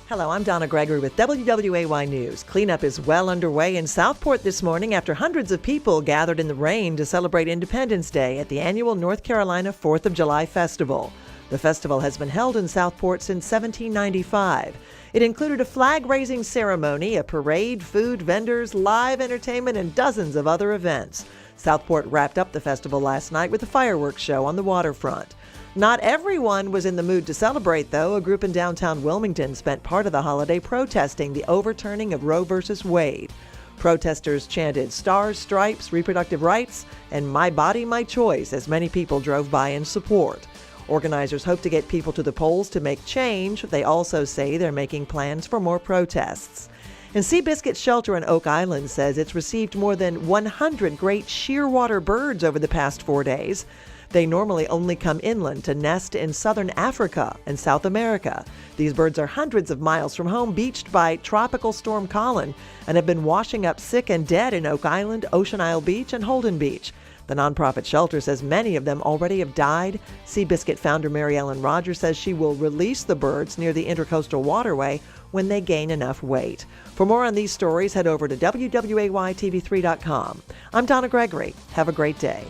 Hello, I'm Donna Gregory with WWAY News. Cleanup is well underway in Southport this morning after hundreds of people gathered in the rain to celebrate Independence Day at the annual North Carolina 4th of July Festival. The festival has been held in Southport since 1795. It included a flag-raising ceremony, a parade, food, vendors, live entertainment, and dozens of other events. Southport wrapped up the festival last night with a fireworks show on the waterfront. Not everyone was in the mood to celebrate, though. A group in downtown Wilmington spent part of the holiday protesting the overturning of Roe v. Wade. Protesters chanted "Stars, Stripes, Reproductive Rights," and "My Body, My Choice" as many people drove by in support. Organizers hope to get people to the polls to make change. They also say they're making plans for more protests. And Seabiscuit Shelter in Oak Island says it's received more than 100 great shearwater birds over the past 4 days. They normally only come inland to nest in southern Africa and South America. These birds are hundreds of miles from home, beached by Tropical Storm Colin, and have been washing up sick and dead in Oak Island, Ocean Isle Beach, and Holden Beach. The nonprofit shelter says many of them already have died. Seabiscuit founder Mary Ellen Rogers says she will release the birds near the Intercoastal Waterway when they gain enough weight. For more on these stories, head over to WWAYTV3.com. I'm Donna Gregory. Have a great day.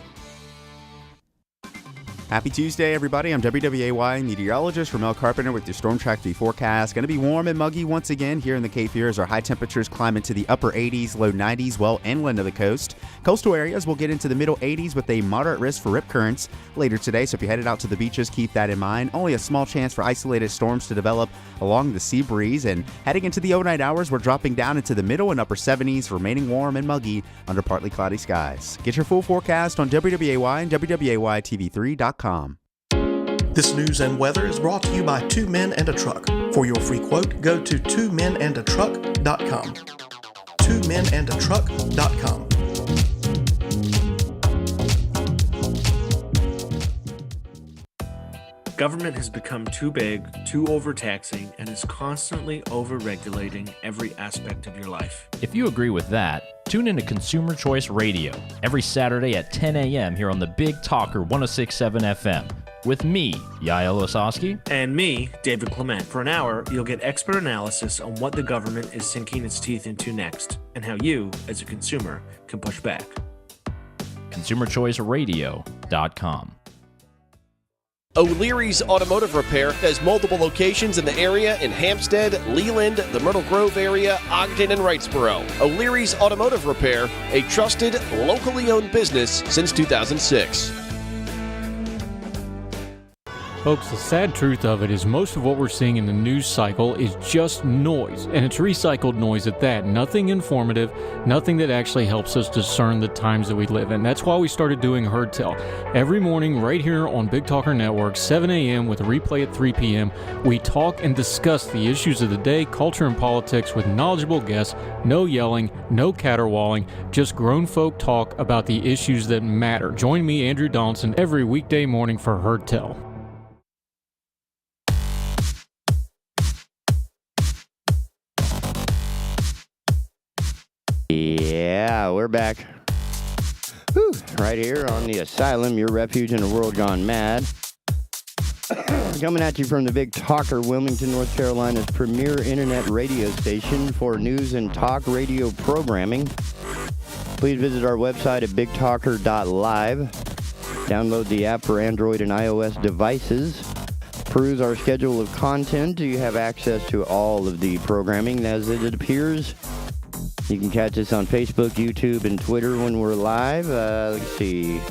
Happy Tuesday, everybody. I'm WWAY meteorologist Ramel Carpenter with your Storm Track 3 forecast. Going to be warm and muggy once again here in the Cape Fear as our high temperatures climb into the upper 80s, low 90s, well inland of the coast. Coastal areas will get into the middle 80s with a moderate risk for rip currents later today, so if you're headed out to the beaches, keep that in mind. Only a small chance for isolated storms to develop along the sea breeze, and heading into the overnight hours, we're dropping down into the middle and upper 70s, remaining warm and muggy under partly cloudy skies. Get your full forecast on WWAY and WWAYTV3.com. This news and weather is brought to you by Two Men and a Truck. For your free quote, go to twomenandatruck.com. twomenandatruck.com. Government has become too big, too overtaxing, and is constantly over-regulating every aspect of your life. If you agree with that, tune in to Consumer Choice Radio every Saturday at 10 a.m. here on the Big Talker 106.7 FM with me, Yael Osowski. And me, David Clement. For an hour, you'll get expert analysis on what the government is sinking its teeth into next and how you, as a consumer, can push back. ConsumerChoiceRadio.com. O'Leary's Automotive Repair has multiple locations in the area in Hampstead, Leland, the Myrtle Grove area, Ogden, and Wrightsboro. O'Leary's Automotive Repair, a trusted, locally owned business since 2006. Folks, the sad truth of it is most of what we're seeing in the news cycle is just noise, and it's recycled noise at that. Nothing informative, nothing that actually helps us discern the times that we live in. That's why we started doing Heard Tell. Every morning, right here on Big Talker Network, 7 a.m. with a replay at 3 p.m., we talk and discuss the issues of the day, culture, and politics with knowledgeable guests. No yelling, no caterwauling, just grown folk talk about the issues that matter. Join me, Andrew Donaldson, every weekday morning for Heard Tell. Yeah, we're back. Whew, right here on the Asylum, your refuge in a world gone mad. Coming at you from the Big Talker, Wilmington, North Carolina's premier internet radio station for news and talk radio programming. Please visit our website at bigtalker.live. Download the app for Android and iOS devices. Peruse our schedule of content. You have access to all of the programming as it appears. You can catch us on Facebook, YouTube, and Twitter when we're live. Let's see.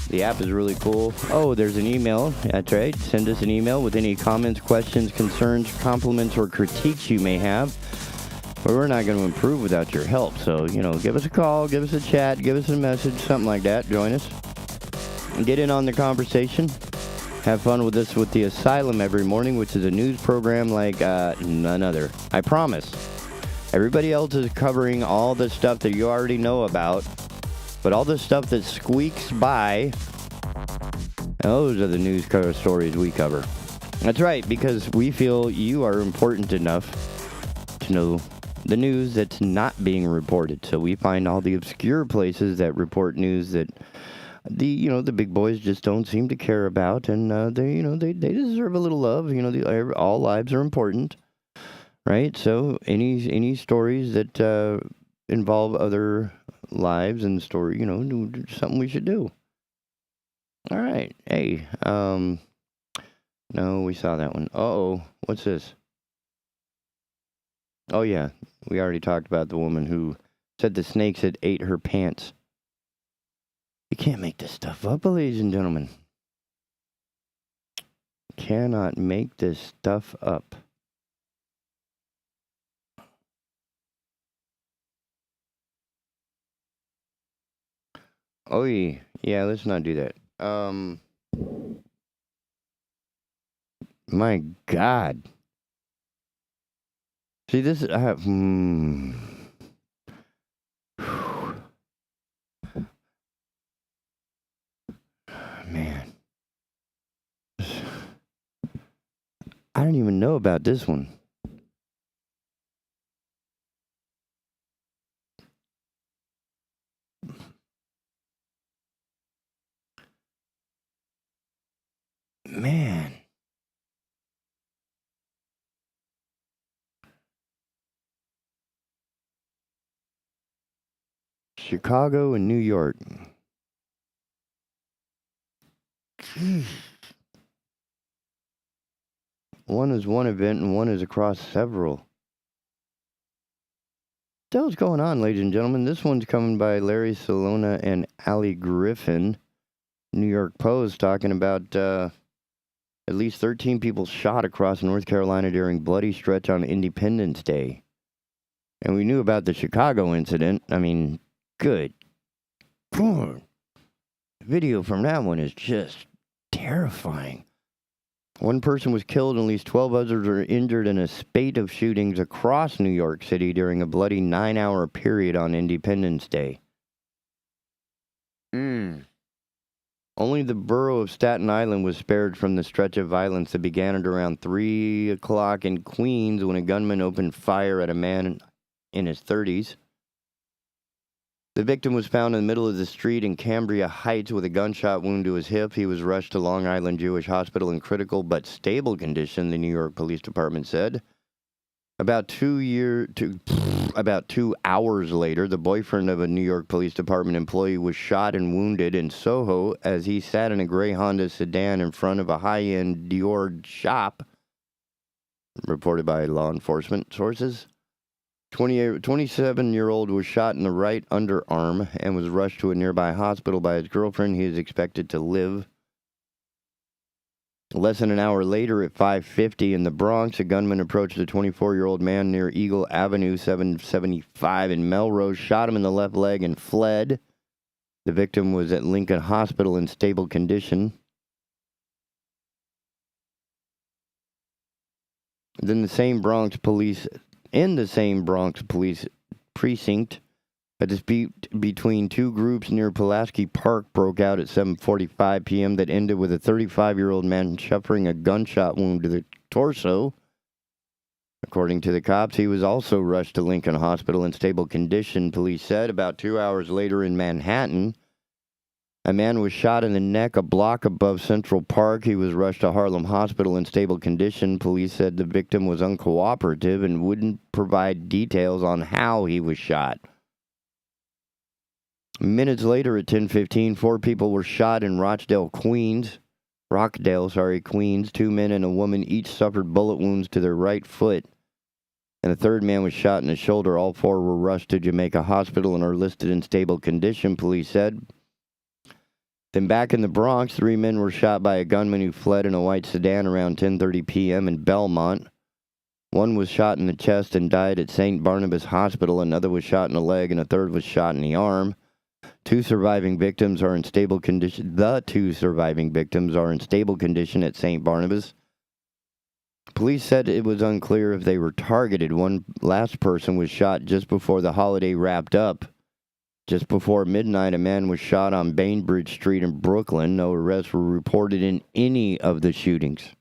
The app is really cool. Oh, there's an email. That's right. Send us an email with any comments, questions, concerns, compliments, or critiques you may have. But we're not going to improve without your help. So, give us a call, give us a chat, give us a message, something like that. Join us. And get in on the conversation. Have fun with us with the Asylum every morning, which is a news program like none other. I promise. Everybody else is covering all the stuff that you already know about, but all the stuff that squeaks by, those are the news stories we cover. That's right, because we feel you are important enough to know the news that's not being reported. So we find all the obscure places that report news that the big boys just don't seem to care about, and they deserve a little love. All lives are important. Right, so any stories that involve other lives and story, something we should do. All right, hey, no, we saw that one. Uh-oh, what's this? Oh yeah, we already talked about the woman who said the snakes had ate her pants. You can't make this stuff up, ladies and gentlemen. Cannot make this stuff up. Oh, yeah, let's not do that. My God. See, this is, man. I don't even know about this one. Man. Chicago and New York. Jeez. One is one event and one is across several. What the hell's going on, ladies and gentlemen? This one's coming by Larry Salona and Allie Griffin. New York Post talking about at least 13 people shot across North Carolina during bloody stretch on Independence Day. And we knew about the Chicago incident. I mean, good. The video from that one is just terrifying. One person was killed and at least 12 others were injured in a spate of shootings across New York City during a bloody 9-hour period on Independence Day. Only the borough of Staten Island was spared from the stretch of violence that began at around 3 o'clock in Queens when a gunman opened fire at a man in his 30s. The victim was found in the middle of the street in Cambria Heights with a gunshot wound to his hip. He was rushed to Long Island Jewish Hospital in critical but stable condition, the New York Police Department said. About 2 hours later, the boyfriend of a New York Police Department employee was shot and wounded in Soho as he sat in a gray Honda sedan in front of a high-end Dior shop, reported by law enforcement sources. 27-year-old was shot in the right underarm and was rushed to a nearby hospital by his girlfriend. He is expected to live. Less than an hour later at 5:50 in the Bronx, a gunman approached a 24-year-old man near Eagle Avenue 775 in Melrose, shot him in the left leg, and fled. The victim was at Lincoln Hospital in stable condition. Then in the same Bronx police precinct, a dispute between two groups near Pulaski Park broke out at 7:45 p.m. that ended with a 35-year-old man suffering a gunshot wound to the torso. According to the cops, he was also rushed to Lincoln Hospital in stable condition, police said. About 2 hours later in Manhattan, a man was shot in the neck a block above Central Park. He was rushed to Harlem Hospital in stable condition. Police said the victim was uncooperative and wouldn't provide details on how he was shot. Minutes later at 10:15, 4 people were shot in Rockdale, Queens. 2 men and a woman each suffered bullet wounds to their right foot. And a third man was shot in the shoulder. All 4 were rushed to Jamaica Hospital and are listed in stable condition, police said. Then back in the Bronx, 3 men were shot by a gunman who fled in a white sedan around 10:30 p.m. in Belmont. One was shot in the chest and died at St. Barnabas Hospital. Another was shot in the leg, and a third was shot in the arm. 2 surviving victims are in stable condition. The 2 surviving victims are in stable condition at St. Barnabas. Police said it was unclear if they were targeted. One last person was shot just before the holiday wrapped up. Just before midnight, a man was shot on Bainbridge Street in Brooklyn. No arrests were reported in any of the shootings.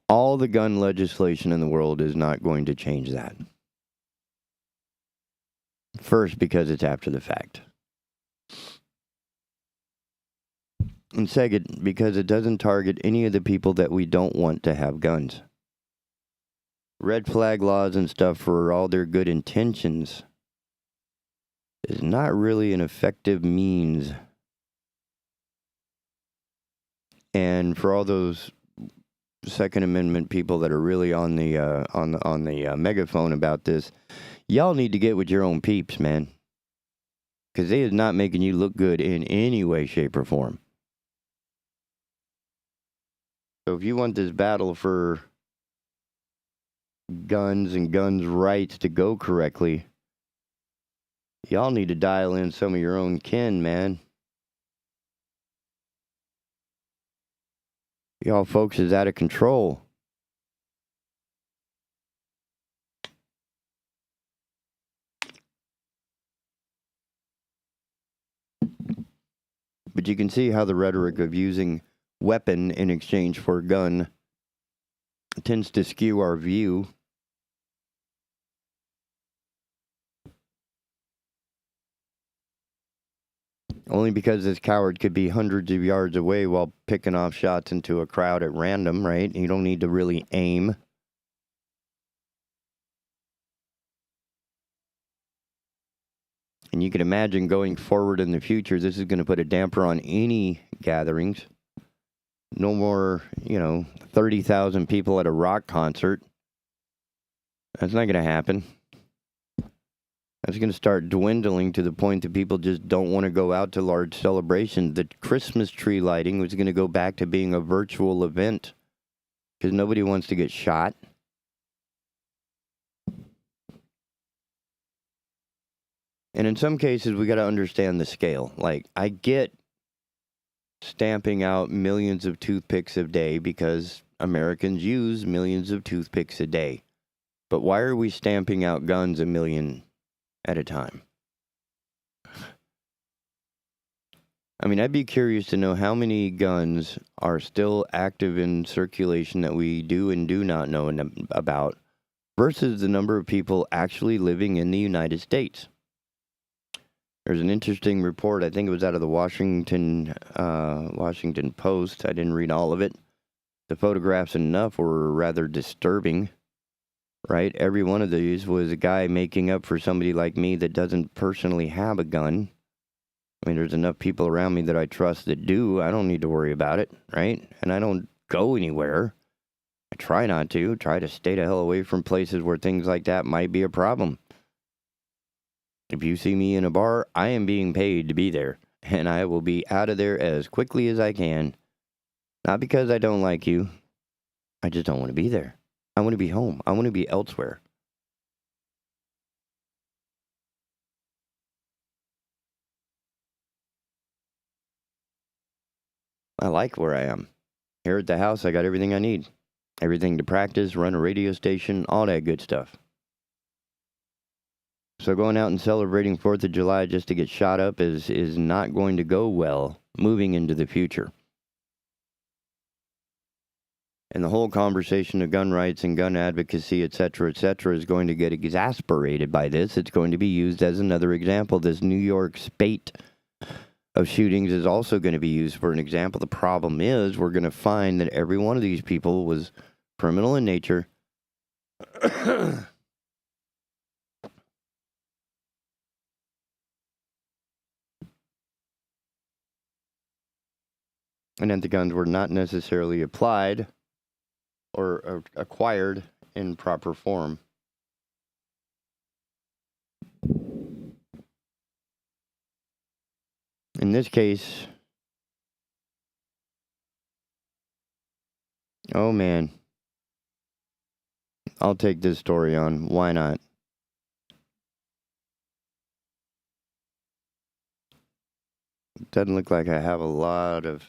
All the gun legislation in the world is not going to change that. First, because it's after the fact. And second, because it doesn't target any of the people that we don't want to have guns. Red flag laws and stuff, for all their good intentions, is not really an effective means. And for all those Second Amendment people that are really on the megaphone about this, y'all need to get with your own peeps, man. Because they is not making you look good in any way, shape, or form. So if you want this battle for guns and guns' rights to go correctly, y'all need to dial in some of your own kin, man. Y'all folks is out of control. But you can see how the rhetoric of using weapon in exchange for gun tends to skew our view. Only because this coward could be hundreds of yards away while picking off shots into a crowd at random, right? You don't need to really aim. And you can imagine going forward in the future, this is going to put a damper on any gatherings. No more, 30,000 people at a rock concert. That's not going to happen. That's going to start dwindling to the point that people just don't want to go out to large celebrations. The Christmas tree lighting was going to go back to being a virtual event because nobody wants to get shot. And in some cases, we got to understand the scale. Like, I get stamping out millions of toothpicks a day because Americans use millions of toothpicks a day. But why are we stamping out guns a million at a time? I mean, I'd be curious to know how many guns are still active in circulation that we do and do not know about versus the number of people actually living in the United States. There's an interesting report, I think it was out of the Washington Post. I didn't read all of it. The photographs enough were rather disturbing, right? Every one of these was a guy making up for somebody like me that doesn't personally have a gun. I mean, there's enough people around me that I trust that do. I don't need to worry about it, right? And I don't go anywhere. I try not to. Try to stay the hell away from places where things like that might be a problem. If you see me in a bar, I am being paid to be there, and I will be out of there as quickly as I can. Not because I don't like you. I just don't want to be there. I want to be home. I want to be elsewhere. I like where I am. Here at the house, I got everything I need. Everything to practice, run a radio station, all that good stuff. So going out and celebrating 4th of July just to get shot up is not going to go well moving into the future. And the whole conversation of gun rights and gun advocacy, et cetera, is going to get exasperated by this. It's going to be used as another example. This New York spate of shootings is also going to be used for an example. The problem is we're going to find that every one of these people was criminal in nature. And that the guns were not necessarily applied or acquired in proper form. In this case, oh man, I'll take this story on. Why not? It doesn't look like I have a lot of...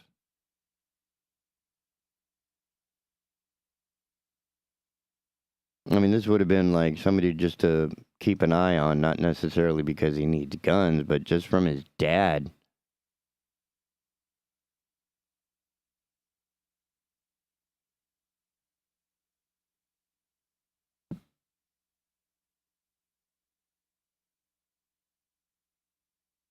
I mean, this would have been like somebody just to keep an eye on, not necessarily because he needs guns, but just from his dad.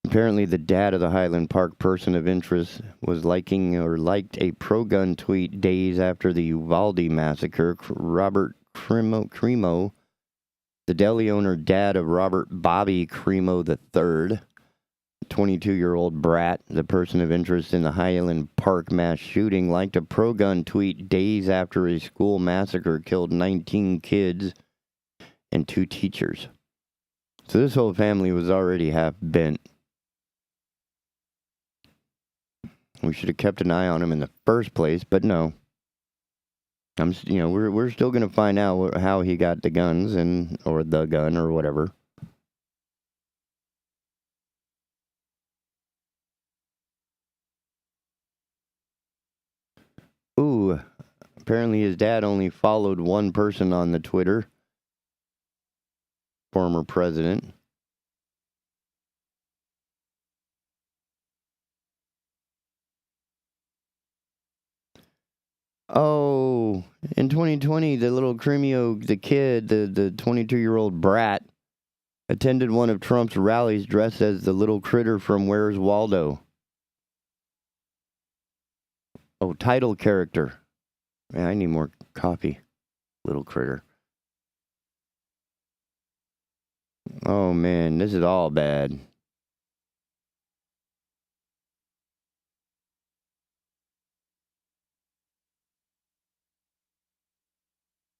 Apparently, the dad of the Highland Park person of interest was liking or liked a pro-gun tweet days after the Uvalde massacre. Robert Cremo, the deli owner dad of Robert Bobby Cremo III, 22-year-old brat, the person of interest in the Highland Park mass shooting, liked a pro-gun tweet days after a school massacre killed 19 kids and 2 teachers. So this whole family was already half bent. We should have kept an eye on him in the first place, but no. We're still going to find out how he got the guns or the gun or whatever. Ooh, apparently his dad only followed one person on the Twitter. Former president. Oh, in 2020, the little Cremio, the kid, the 22-year-old brat, attended one of Trump's rallies dressed as the little critter from Where's Waldo. Oh, title character. Man, I need more copy. Little critter. Oh, man, this is all bad.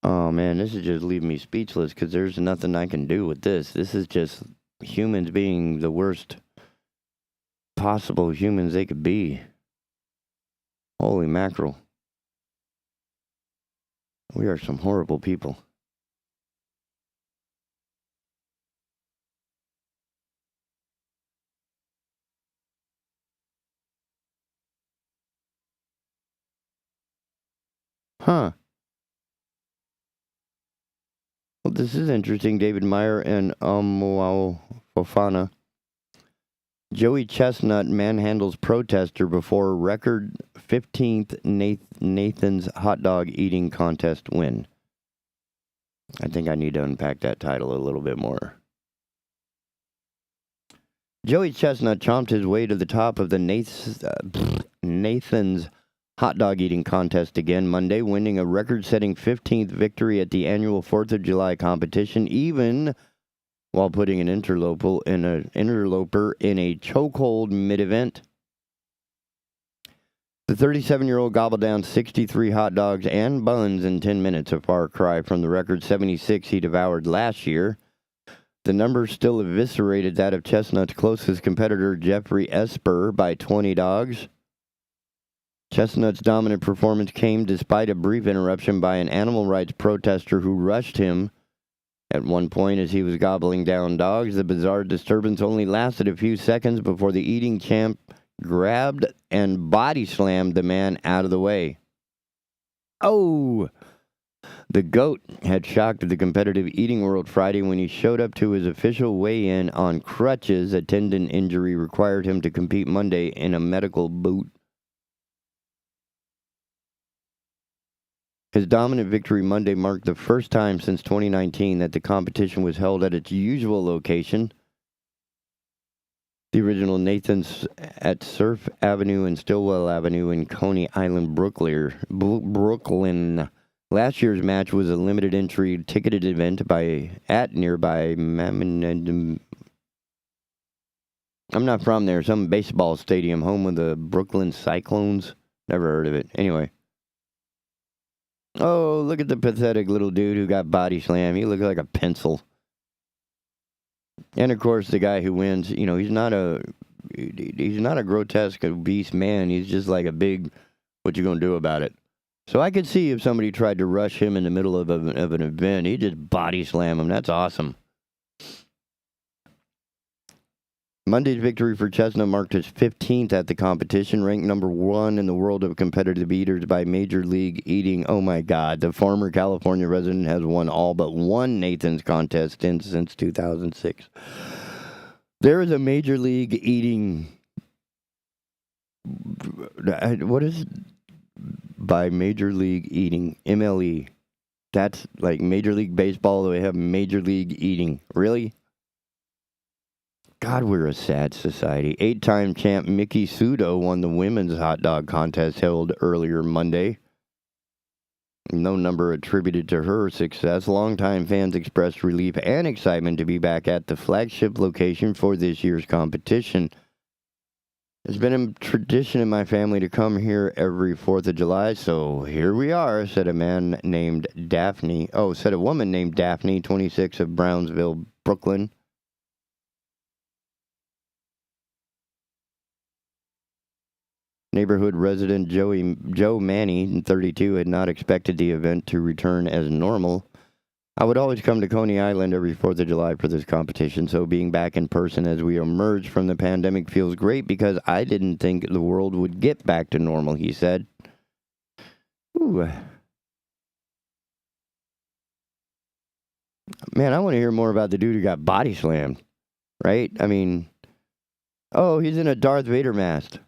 Oh, man, this is just leaving me speechless because there's nothing I can do with this. This is just humans being the worst possible humans they could be. Holy mackerel. We are some horrible people. Huh. Well, this is interesting. David Meyer and Fofana. Joey Chestnut manhandles protester before record 15th Nathan's hot dog eating contest win. I think I need to unpack that title a little bit more. Joey Chestnut chomped his way to the top of the Nathan's hot dog eating contest again Monday, winning a record-setting 15th victory at the annual 4th of July competition, even while putting an interloper in a chokehold mid-event. The 37-year-old gobbled down 63 hot dogs and buns in 10 minutes, a far cry from the record 76 he devoured last year. The number still eviscerated that of Chestnut's closest competitor, Jeffrey Esper, by 20 dogs. Chestnut's dominant performance came despite a brief interruption by an animal rights protester who rushed him at one point as he was gobbling down dogs. The bizarre disturbance only lasted a few seconds before the eating champ grabbed and body slammed the man out of the way. Oh! The GOAT had shocked the competitive eating world Friday when he showed up to his official weigh-in on crutches. A tendon injury required him to compete Monday in a medical boot. His dominant victory Monday marked the first time since 2019 that the competition was held at its usual location, the original Nathan's at Surf Avenue and Stillwell Avenue in Coney Island, Brooklyn. Last year's match was a limited entry ticketed event at nearby I'm not from there, some baseball stadium, home of the Brooklyn Cyclones. Never heard of it. Anyway. Oh, look at the pathetic little dude who got body slammed. He looks like a pencil. And of course, the guy who wins, he's not a grotesque, obese man. He's just like a big, what you gonna do about it? So I could see if somebody tried to rush him in the middle of an event, he'd just body slam him. That's awesome. Monday's victory for Chestnut marked his 15th at the competition, ranked number 1 in the world of competitive eaters by Major League Eating. Oh my God, the former California resident has won all but one Nathan's contest since 2006. There is a Major League Eating... What is... By Major League Eating, MLE. That's like Major League Baseball, they have Major League Eating. Really? God, we're a sad society. 8-time champ Mickey Sudo won the women's hot dog contest held earlier Monday. No number attributed to her success. Longtime fans expressed relief and excitement to be back at the flagship location for this year's competition. It's been a tradition in my family to come here every 4th of July, so here we are, said a woman named Daphne, 26 of Brownsville, Brooklyn. Neighborhood resident Joe Manny, 32, had not expected the event to return as normal. I would always come to Coney Island every 4th of July for this competition, so being back in person as we emerge from the pandemic feels great because I didn't think the world would get back to normal, he said. Ooh. Man, I want to hear more about the dude who got body slammed, right? I mean, he's in a Darth Vader mask.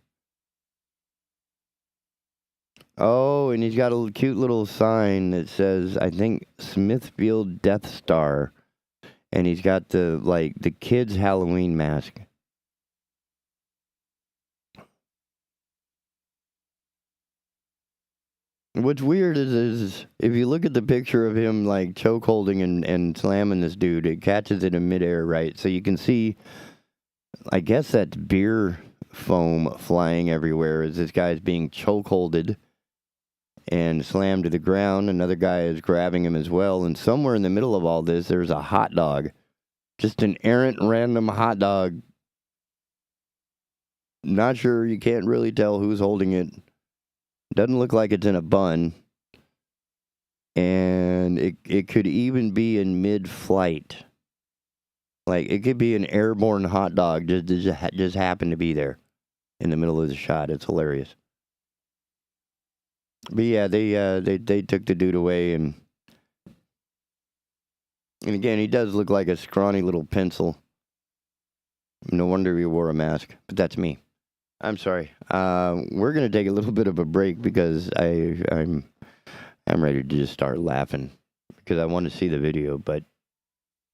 Oh, and he's got a cute little sign that says, I think, Smithfield Death Star. And he's got the kid's Halloween mask. What's weird is if you look at the picture of him, choke holding and slamming this dude, it catches it in midair, right? So you can see, I guess that's beer foam flying everywhere as this guy's being choke holded and slammed to the ground. Another guy is grabbing him as well. And somewhere in the middle of all this, there's a hot dog. Just an errant, random hot dog. Not sure. You can't really tell who's holding it. Doesn't look like it's in a bun. And it could even be in mid-flight. It could be an airborne hot dog. Just happened to be there in the middle of the shot. It's hilarious. But yeah, they took the dude away, and again, he does look like a scrawny little pencil. No wonder he wore a mask, but that's me. I'm sorry. We're gonna take a little bit of a break because I'm ready to just start laughing because I want to see the video, but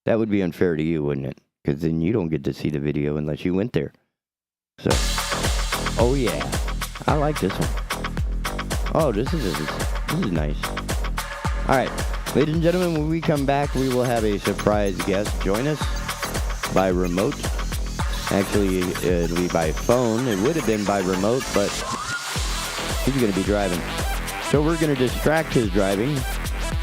that would be unfair to you, wouldn't it? Because then you don't get to see the video unless you went there. So, oh yeah, I like this one. Oh, this is nice. All right, ladies and gentlemen, when we come back, we will have a surprise guest join us by remote. Actually, it'll be by phone. It would have been by remote, but He's going to be driving. So we're going to distract his driving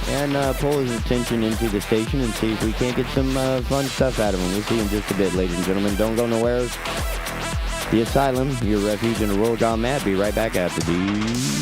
and pull his attention into the station and see if we can't get some fun stuff out of him. We'll see in just a bit, ladies and gentlemen. Don't go nowhere. The Asylum, your refuge in a world gone mad. Be right back after these.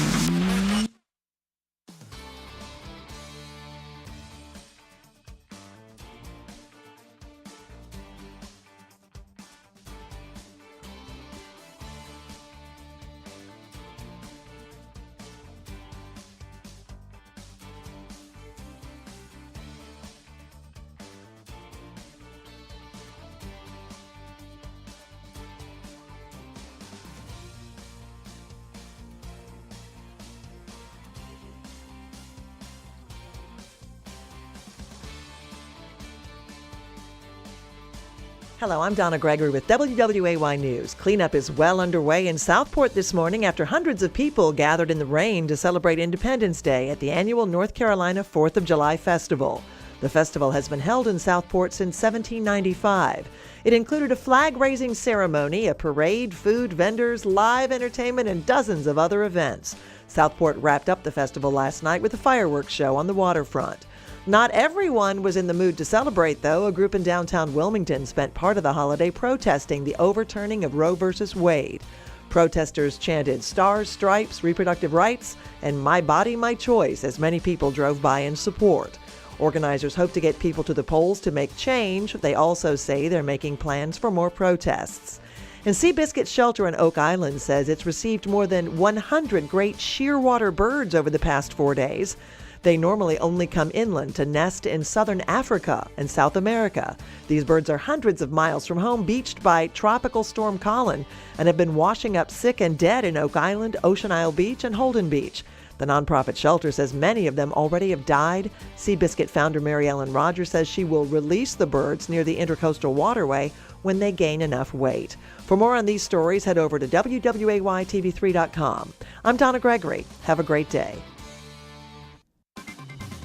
Hello, I'm Donna Gregory with WWAY News. Cleanup is well underway in Southport this morning after hundreds of people gathered in the rain to celebrate Independence Day at the annual North Carolina 4th of July Festival. The festival has been held in Southport since 1795. It included a flag-raising ceremony, a parade, food, vendors, live entertainment, and dozens of other events. Southport wrapped up the festival last night with a fireworks show on the waterfront. Not everyone was in the mood to celebrate, though. A group in downtown Wilmington spent part of the holiday protesting the overturning of Roe v. Wade. Protesters chanted Stars, Stripes, Reproductive Rights, and My Body, My Choice as many people drove by in support. Organizers hope to get people to the polls to make change. They also say they're making plans for more protests. And Seabiscuit Shelter in Oak Island says it's received more than 100 great shearwater birds over the past 4 days. They normally only come inland to nest in southern Africa and South America. These birds are hundreds of miles from home, beached by Tropical Storm Colin, and have been washing up sick and dead in Oak Island, Ocean Isle Beach, and Holden Beach. The nonprofit shelter says many of them already have died. Seabiscuit founder Mary Ellen Rogers says she will release the birds near the Intercoastal Waterway when they gain enough weight. For more on these stories, head over to WWAYTV3.com. I'm Donna Gregory. Have a great day.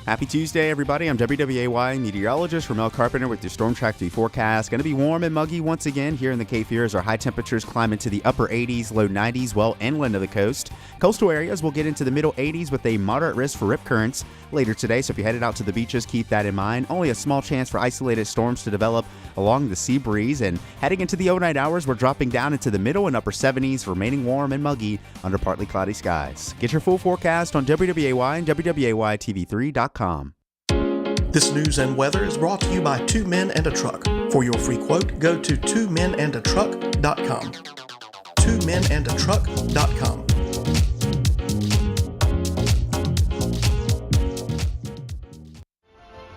Happy Tuesday, everybody. I'm WWAY meteorologist Ramel Carpenter with your Storm Track 3 forecast. Going to be warm and muggy once again here in the Cape Fear as our high temperatures climb into the upper 80s, low 90s, well inland of the coast. Coastal areas will get into the middle 80s with a moderate risk for rip currents later today, so if you're headed out to the beaches, keep that in mind. Only a small chance for isolated storms to develop along the sea breeze, and heading into the overnight hours, we're dropping down into the middle and upper 70s, remaining warm and muggy under partly cloudy skies. Get your full forecast on WWAY and WWAYTV3.com. This news and weather is brought to you by Two Men and a Truck. For your free quote, go to twomenandatruck.com. twomenandatruck.com.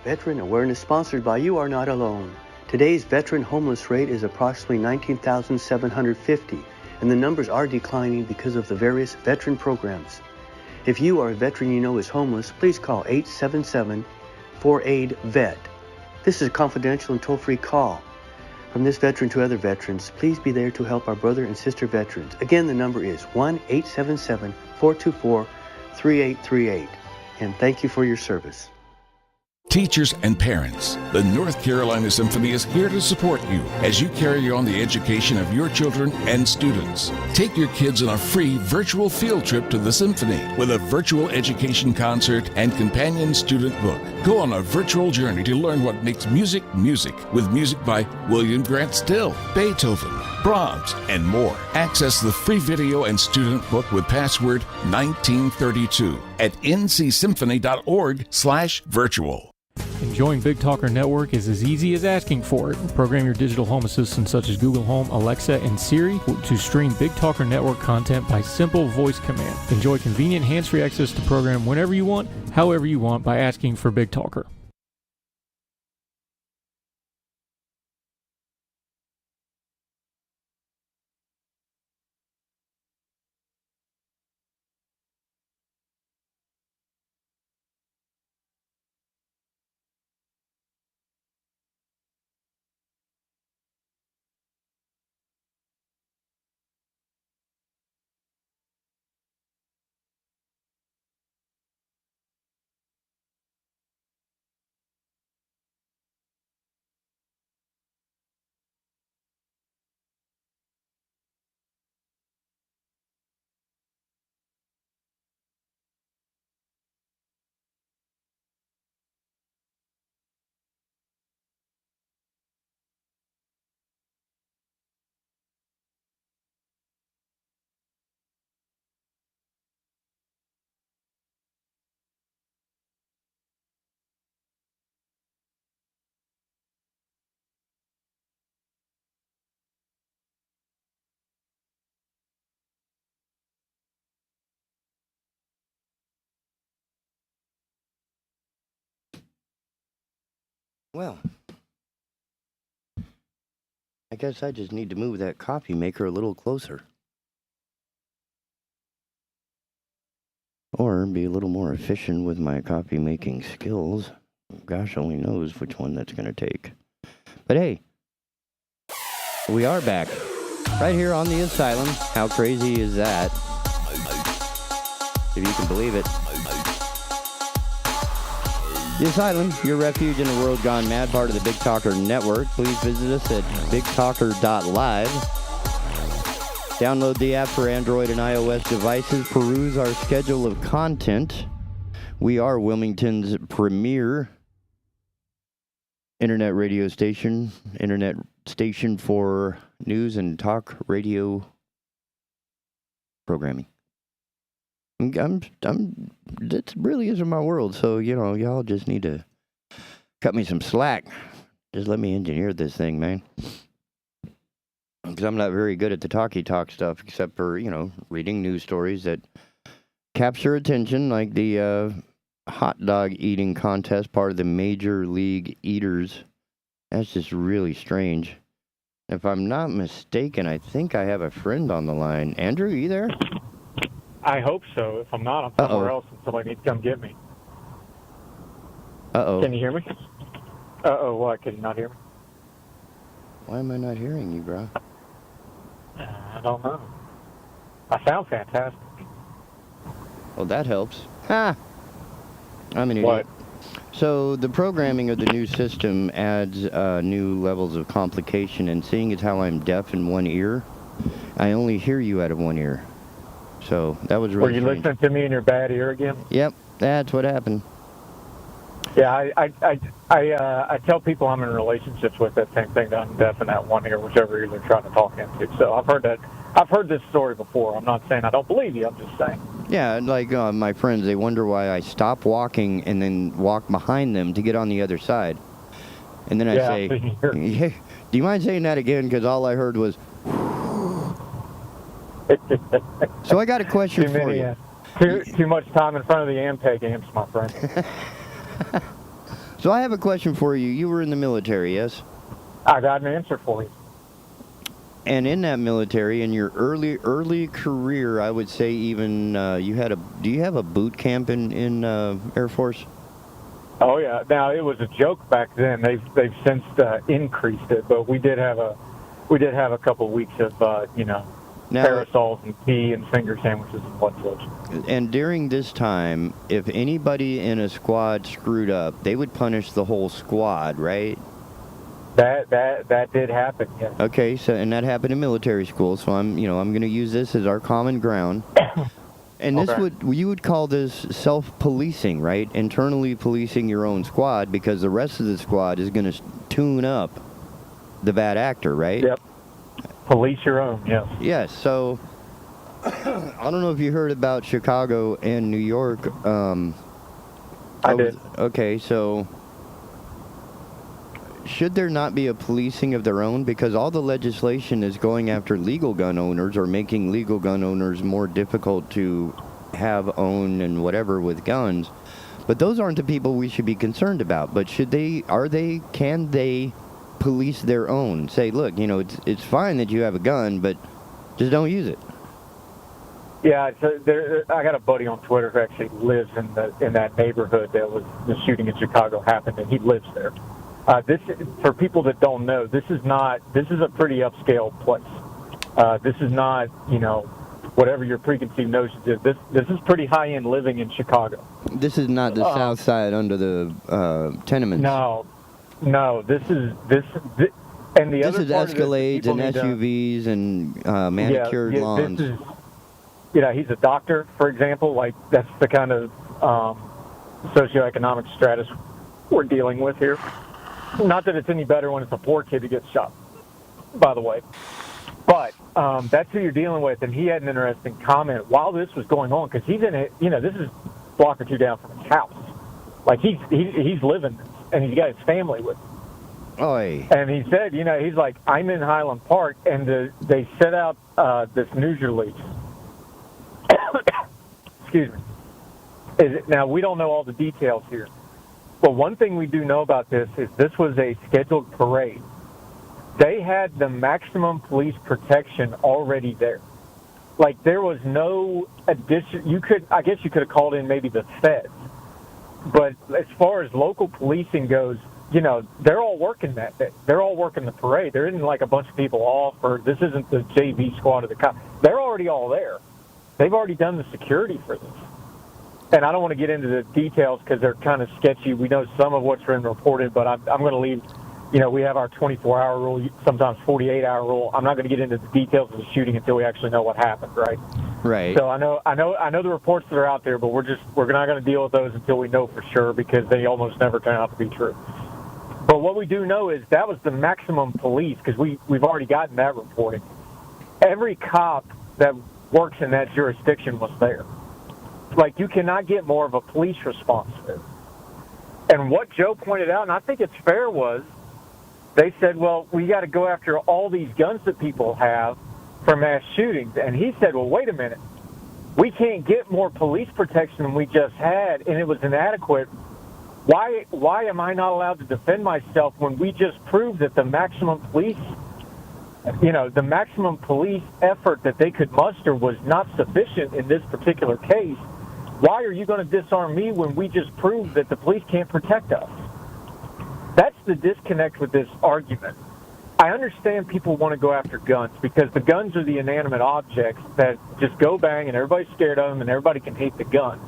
Veteran Awareness sponsored by You Are Not Alone. Today's veteran homeless rate is approximately 19,750, and the numbers are declining because of the various veteran programs. If you are a veteran you know is homeless, please call 877-4AID-VET. This is a confidential and toll-free call. From this veteran to other veterans, please be there to help our brother and sister veterans. Again, the number is 1-877-424-3838. And thank you for your service. Teachers and parents, the North Carolina Symphony is here to support you as you carry on the education of your children and students. Take your kids on a free virtual field trip to the Symphony with a virtual education concert and companion student book. Go on a virtual journey to learn what makes music music with music by William Grant Still, Beethoven, Brahms, and more. Access the free video and student book with password 1932 at ncsymphony.org/virtual. Enjoying Big Talker Network is as easy as asking for it. Program your digital home assistants such as Google Home, Alexa, and Siri to stream Big Talker Network content by simple voice command. Enjoy convenient hands-free access to the program whenever you want, however you want by asking for Big Talker. Well, I guess I just need to move that coffee maker a little closer. Or be a little more efficient with my coffee making skills. Gosh only knows which one that's going to take. But hey, we are back. Right here on the Asylum. How crazy is that? If you can believe it. The Asylum, your refuge in a world gone mad, part of the Big Talker Network. Please visit us at bigtalker.live. Download the app for Android and iOS devices. Peruse our schedule of content. We are Wilmington's premier internet radio station, internet station for news and talk radio programming. That really isn't my world, so, y'all just need to cut me some slack. Just let me engineer this thing, man. Because I'm not very good at the talky talk stuff, except for, reading news stories that capture attention, like the hot dog eating contest, part of the Major League Eaters. That's just really strange. If I'm not mistaken, I think I have a friend on the line. Andrew, you there? I hope so. If I'm not, I'm somewhere else and somebody needs to come get me. Uh-oh. Can you hear me? Uh-oh, what? Can you not hear me? Why am I not hearing you, bro? I don't know. I sound fantastic. Well, that helps. Ha! I'm an idiot. What? So the programming of the new system adds new levels of complication, and seeing as how I'm deaf in one ear, I only hear you out of one ear. So that was really Were you strange. listening to me in your bad ear again? Yep, that's what happened. Yeah, I tell people I'm in relationships with that same thing, that I'm deaf in that one ear, whichever ear they're trying to talk into. So I've heard this story before. I'm not saying I don't believe you. I'm just saying. Yeah, like my friends, they wonder why I stop walking and then walk behind them to get on the other side. And then I say, hey, do you mind saying that again? Because all I heard was... So I got a question for you. Too much time in front of the Ampeg amps, my friend. So I have a question for you. You were in the military, yes? I got an answer for you. And in that military, in your early career, I would say even do you have a boot camp in Air Force? Oh yeah. Now it was a joke back then. They've since increased it, but we did have a couple of weeks of parasols and tea and finger sandwiches and whatnot. And during this time, if anybody in a squad screwed up, they would punish the whole squad, right? That did happen, yes. Okay, so and that happened in military school, so I'm going to use this as our common ground. And this you would call this self-policing, right? Internally policing your own squad, because the rest of the squad is going to tune up the bad actor, right? Yep. Police your own, yes. Yes, so I don't know if you heard about Chicago and New York. I did. Okay, so should there not be a policing of their own? Because all the legislation is going after legal gun owners, or making legal gun owners more difficult to have, own, and whatever with guns. But those aren't the people we should be concerned about. But can they police their own? Say, look, it's fine that you have a gun, but just don't use it. Yeah, I got a buddy on Twitter who actually lives in that neighborhood that was the shooting in Chicago happened, and he lives there. This, for people that don't know, this is a pretty upscale place. This is not, whatever your preconceived notions is. This is pretty high-end living in Chicago. This is not the South Side under the tenements. No, this is and the this other is part Escalades of and SUVs and manicured lawns. He's a doctor, for example. Like, that's the kind of socioeconomic stratus we're dealing with here. Not that it's any better when it's a poor kid who gets shot, by the way. But that's who you're dealing with, and he had an interesting comment while this was going on, because he's in it. This is a block or two down from his house. Like, he's living this, and he's got his family with him. Oy. And he said, he's like, I'm in Highland Park, and they set out this news release. Excuse me. Now, we don't know all the details here, Well, one thing we do know about this is this was a scheduled parade. They had the maximum police protection already there. Like, there was no addition. I guess you could have called in maybe the feds. But as far as local policing goes, you know, they're all working that day. They're all working the parade. There isn't like a bunch of people off, or this isn't the JV squad of the cops. They're already all there. They've already done the security for this. And I don't want to get into the details because they're kind of sketchy. We know some of what's been reported, but I'm going to leave. You know, we have our 24-hour rule, sometimes 48-hour rule. I'm not going to get into the details of the shooting until we actually know what happened, right? Right. So I know the reports that are out there, but we're not going to deal with those until we know for sure, because they almost never turn out to be true. But what we do know is that was the maximum police, because we've already gotten that reporting. Every cop that works in that jurisdiction was there. Like, you cannot get more of a police response there. And what Joe pointed out, and I think it's fair, was they said, well, we got to go after all these guns that people have for mass shootings. And he said, well, wait a minute. We can't get more police protection than we just had, and it was inadequate. Why am I not allowed to defend myself when we just proved that the maximum police effort that they could muster was not sufficient in this particular case? Why are you going to disarm me when we just proved that the police can't protect us? That's the disconnect with this argument. I understand people want to go after guns because the guns are the inanimate objects that just go bang and everybody's scared of them and everybody can hate the guns.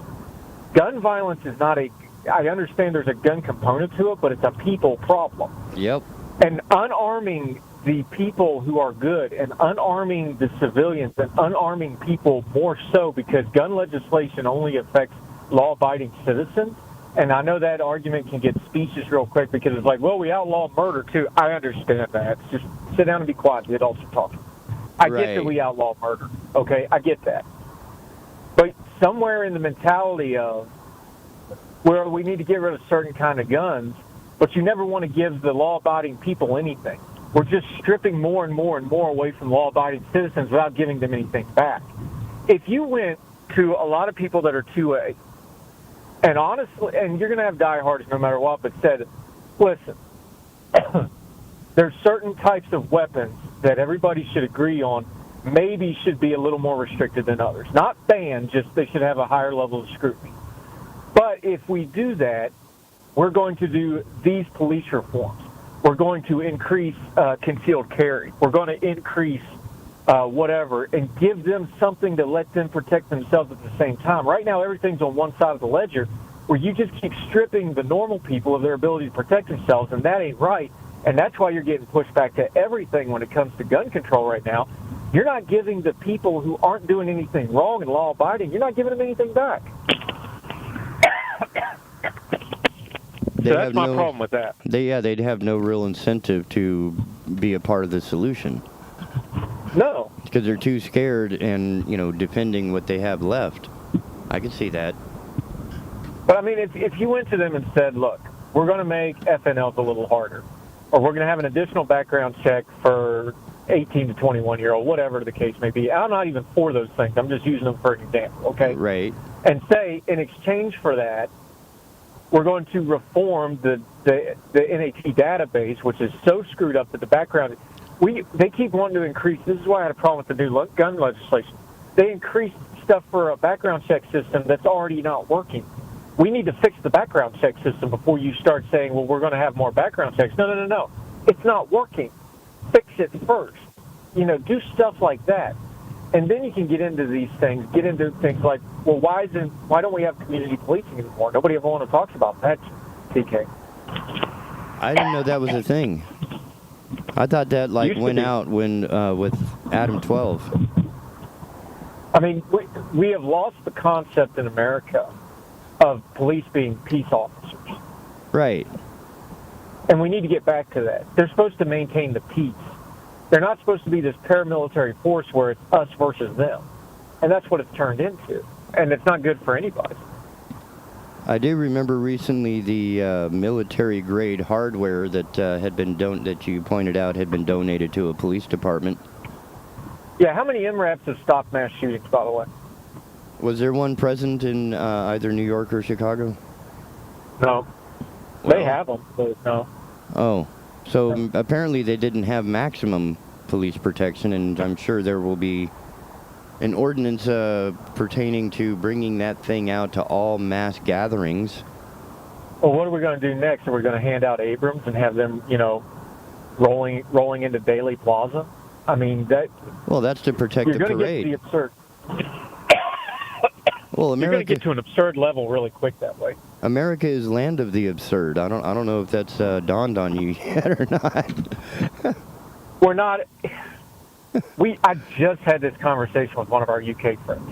Gun violence is not I understand there's a gun component to it, but it's a people problem. Yep. And unarming the people who are good and unarming the civilians and unarming people more so, because gun legislation only affects law-abiding citizens. And I know that argument can get specious real quick because it's like, well, we outlaw murder too. I understand that. Just sit down and be quiet. The adults are talking. I get that we outlaw murder. Okay, I get that. But somewhere in the mentality of, well, we need to get rid of certain kind of guns, but you never want to give the law-abiding people anything. We're just stripping more and more and more away from law-abiding citizens without giving them anything back. If you went to a lot of people that are 2A, and honestly, and you're going to have diehards no matter what, but said, listen, there's certain types of weapons that everybody should agree on maybe should be a little more restricted than others. Not banned, just they should have a higher level of scrutiny. But if we do that, we're going to do these police reforms. We're going to increase concealed carry. We're going to increase whatever and give them something to let them protect themselves at the same time. Right now, everything's on one side of the ledger where you just keep stripping the normal people of their ability to protect themselves, and that ain't right. And that's why you're getting pushed back to everything when it comes to gun control right now. You're not giving the people who aren't doing anything wrong and law-abiding, you're not giving them anything back. So that's my problem with that. They'd have no real incentive to be a part of the solution. No. Because they're too scared and, defending what they have left. I can see that. But, I mean, if you went to them and said, look, we're going to make FNLs a little harder, or we're going to have an additional background check for 18 to 21-year-old, whatever the case may be. I'm not even for those things. I'm just using them for an example, okay? Right. And say, in exchange for that, we're going to reform the NAT database, which is so screwed up that the background... They keep wanting to increase... This is why I had a problem with the new gun legislation. They increased stuff for a background check system that's already not working. We need to fix the background check system before you start saying, well, we're going to have more background checks. No. It's not working. Fix it first. Do stuff like that. And then you can get into these things, like, well, why don't we have community policing anymore? Nobody ever want to talk about that, TK. I didn't know that was a thing. I thought that went out when with Adam 12. I mean, we have lost the concept in America of police being peace officers. Right. And we need to get back to that. They're supposed to maintain the peace. They're not supposed to be this paramilitary force where it's us versus them. And that's what it's turned into. And it's not good for anybody. I do remember recently the military-grade hardware that had been that you pointed out had been donated to a police department. Yeah, how many MRAPs have stopped mass shootings, by the way? Was there one present in either New York or Chicago? No. They have them, but no. Oh, so apparently they didn't have maximum police protection, and I'm sure there will be an ordinance pertaining to bringing that thing out to all mass gatherings. Well, what are we going to do next? Are we going to hand out Abrams and have them, rolling into Daily Plaza? I mean, that. Well, that's to protect the parade. You're going to get to the absurd. Well, You're going to get to an absurd level really quick that way. America is land of the absurd. I don't know if that's dawned on you yet or not. We're not. I just had this conversation with one of our UK friends.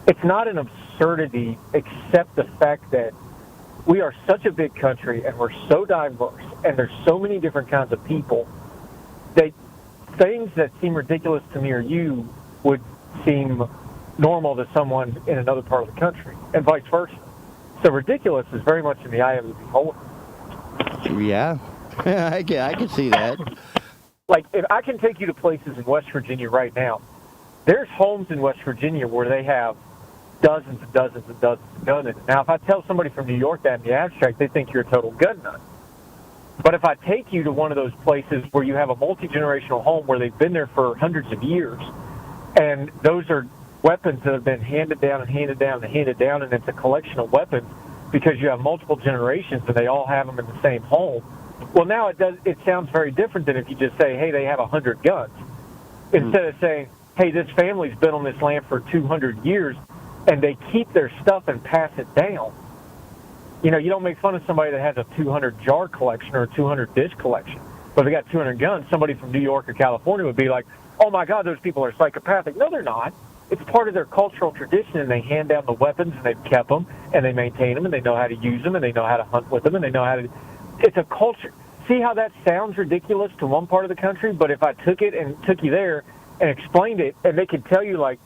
It's not an absurdity, except the fact that we are such a big country and we're so diverse and there's so many different kinds of people that things that seem ridiculous to me or you would seem normal to someone in another part of the country, and vice versa. So ridiculous is very much in the eye of the beholder. Yeah, I can see that. Like, if I can take you to places in West Virginia right now, there's homes in West Virginia where they have dozens and dozens and dozens of guns in it. Now, if I tell somebody from New York that in the abstract, they think you're a total gun nut. But if I take you to one of those places where you have a multi-generational home where they've been there for hundreds of years, and those are weapons that have been handed down and handed down and handed down, and it's a collection of weapons because you have multiple generations and they all have them in the same home. Well, now it sounds very different than if you just say, hey, they have 100 guns. Instead of saying, hey, this family's been on this land for 200 years and they keep their stuff and pass it down. You don't make fun of somebody that has a 200 jar collection or a 200 dish collection. But if they got 200 guns, somebody from New York or California would be like, oh my God, those people are psychopathic. No, they're not. It's part of their cultural tradition, and they hand down the weapons, and they've kept them, and they maintain them, and they know how to use them, and they know how to hunt with them, and they know how to... It's a culture. See how that sounds ridiculous to one part of the country, but if I took it and took you there and explained it, and they could tell you, like,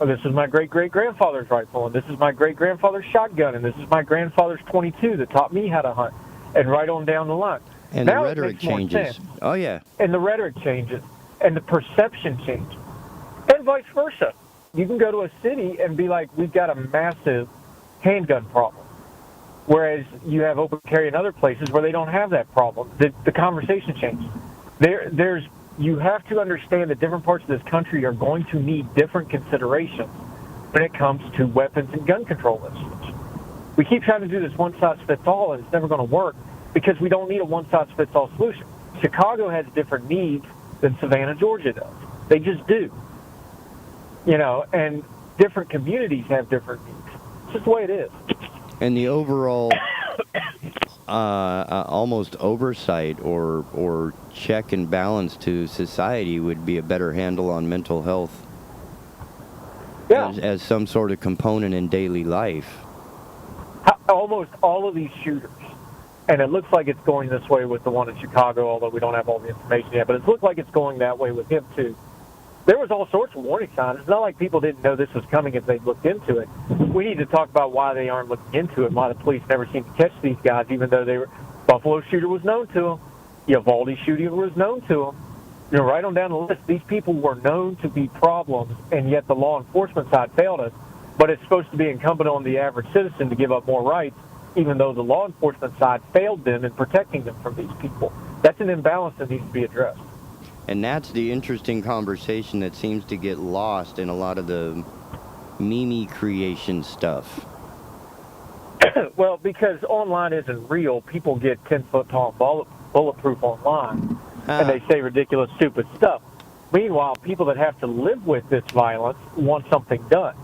oh, this is my great-great-grandfather's rifle, and this is my great-grandfather's shotgun, and this is my grandfather's .22 that taught me how to hunt, and right on down the line. And now the rhetoric changes. Oh, yeah. And the rhetoric changes, and the perception changes, and vice versa. You can go to a city and be like, we've got a massive handgun problem. Whereas you have open carry in other places where they don't have that problem. The conversation changes. You have to understand that different parts of this country are going to need different considerations when it comes to weapons and gun control legislation. We keep trying to do this one-size-fits-all, and it's never going to work because we don't need a one-size-fits-all solution. Chicago has different needs than Savannah, Georgia does. They just do. And different communities have different needs. It's just the way it is. And the overall almost oversight or check and balance to society would be a better handle on mental health as some sort of component in daily life. Almost all of these shooters, and it looks like it's going this way with the one in Chicago, although we don't have all the information yet, but it looks like it's going that way with him too. There was all sorts of warning signs. It's not like people didn't know this was coming if they looked into it. We need to talk about why they aren't looking into it, why the police never seem to catch these guys, even though Buffalo shooter was known to them. Uvalde shooter was known to them. Right on down the list, these people were known to be problems, and yet the law enforcement side failed us. But it's supposed to be incumbent on the average citizen to give up more rights, even though the law enforcement side failed them in protecting them from these people. That's an imbalance that needs to be addressed. And that's the interesting conversation that seems to get lost in a lot of the meme creation stuff. Well, because online isn't real, people get 10-foot tall bulletproof online, and they say ridiculous, stupid stuff. Meanwhile, people that have to live with this violence want something done.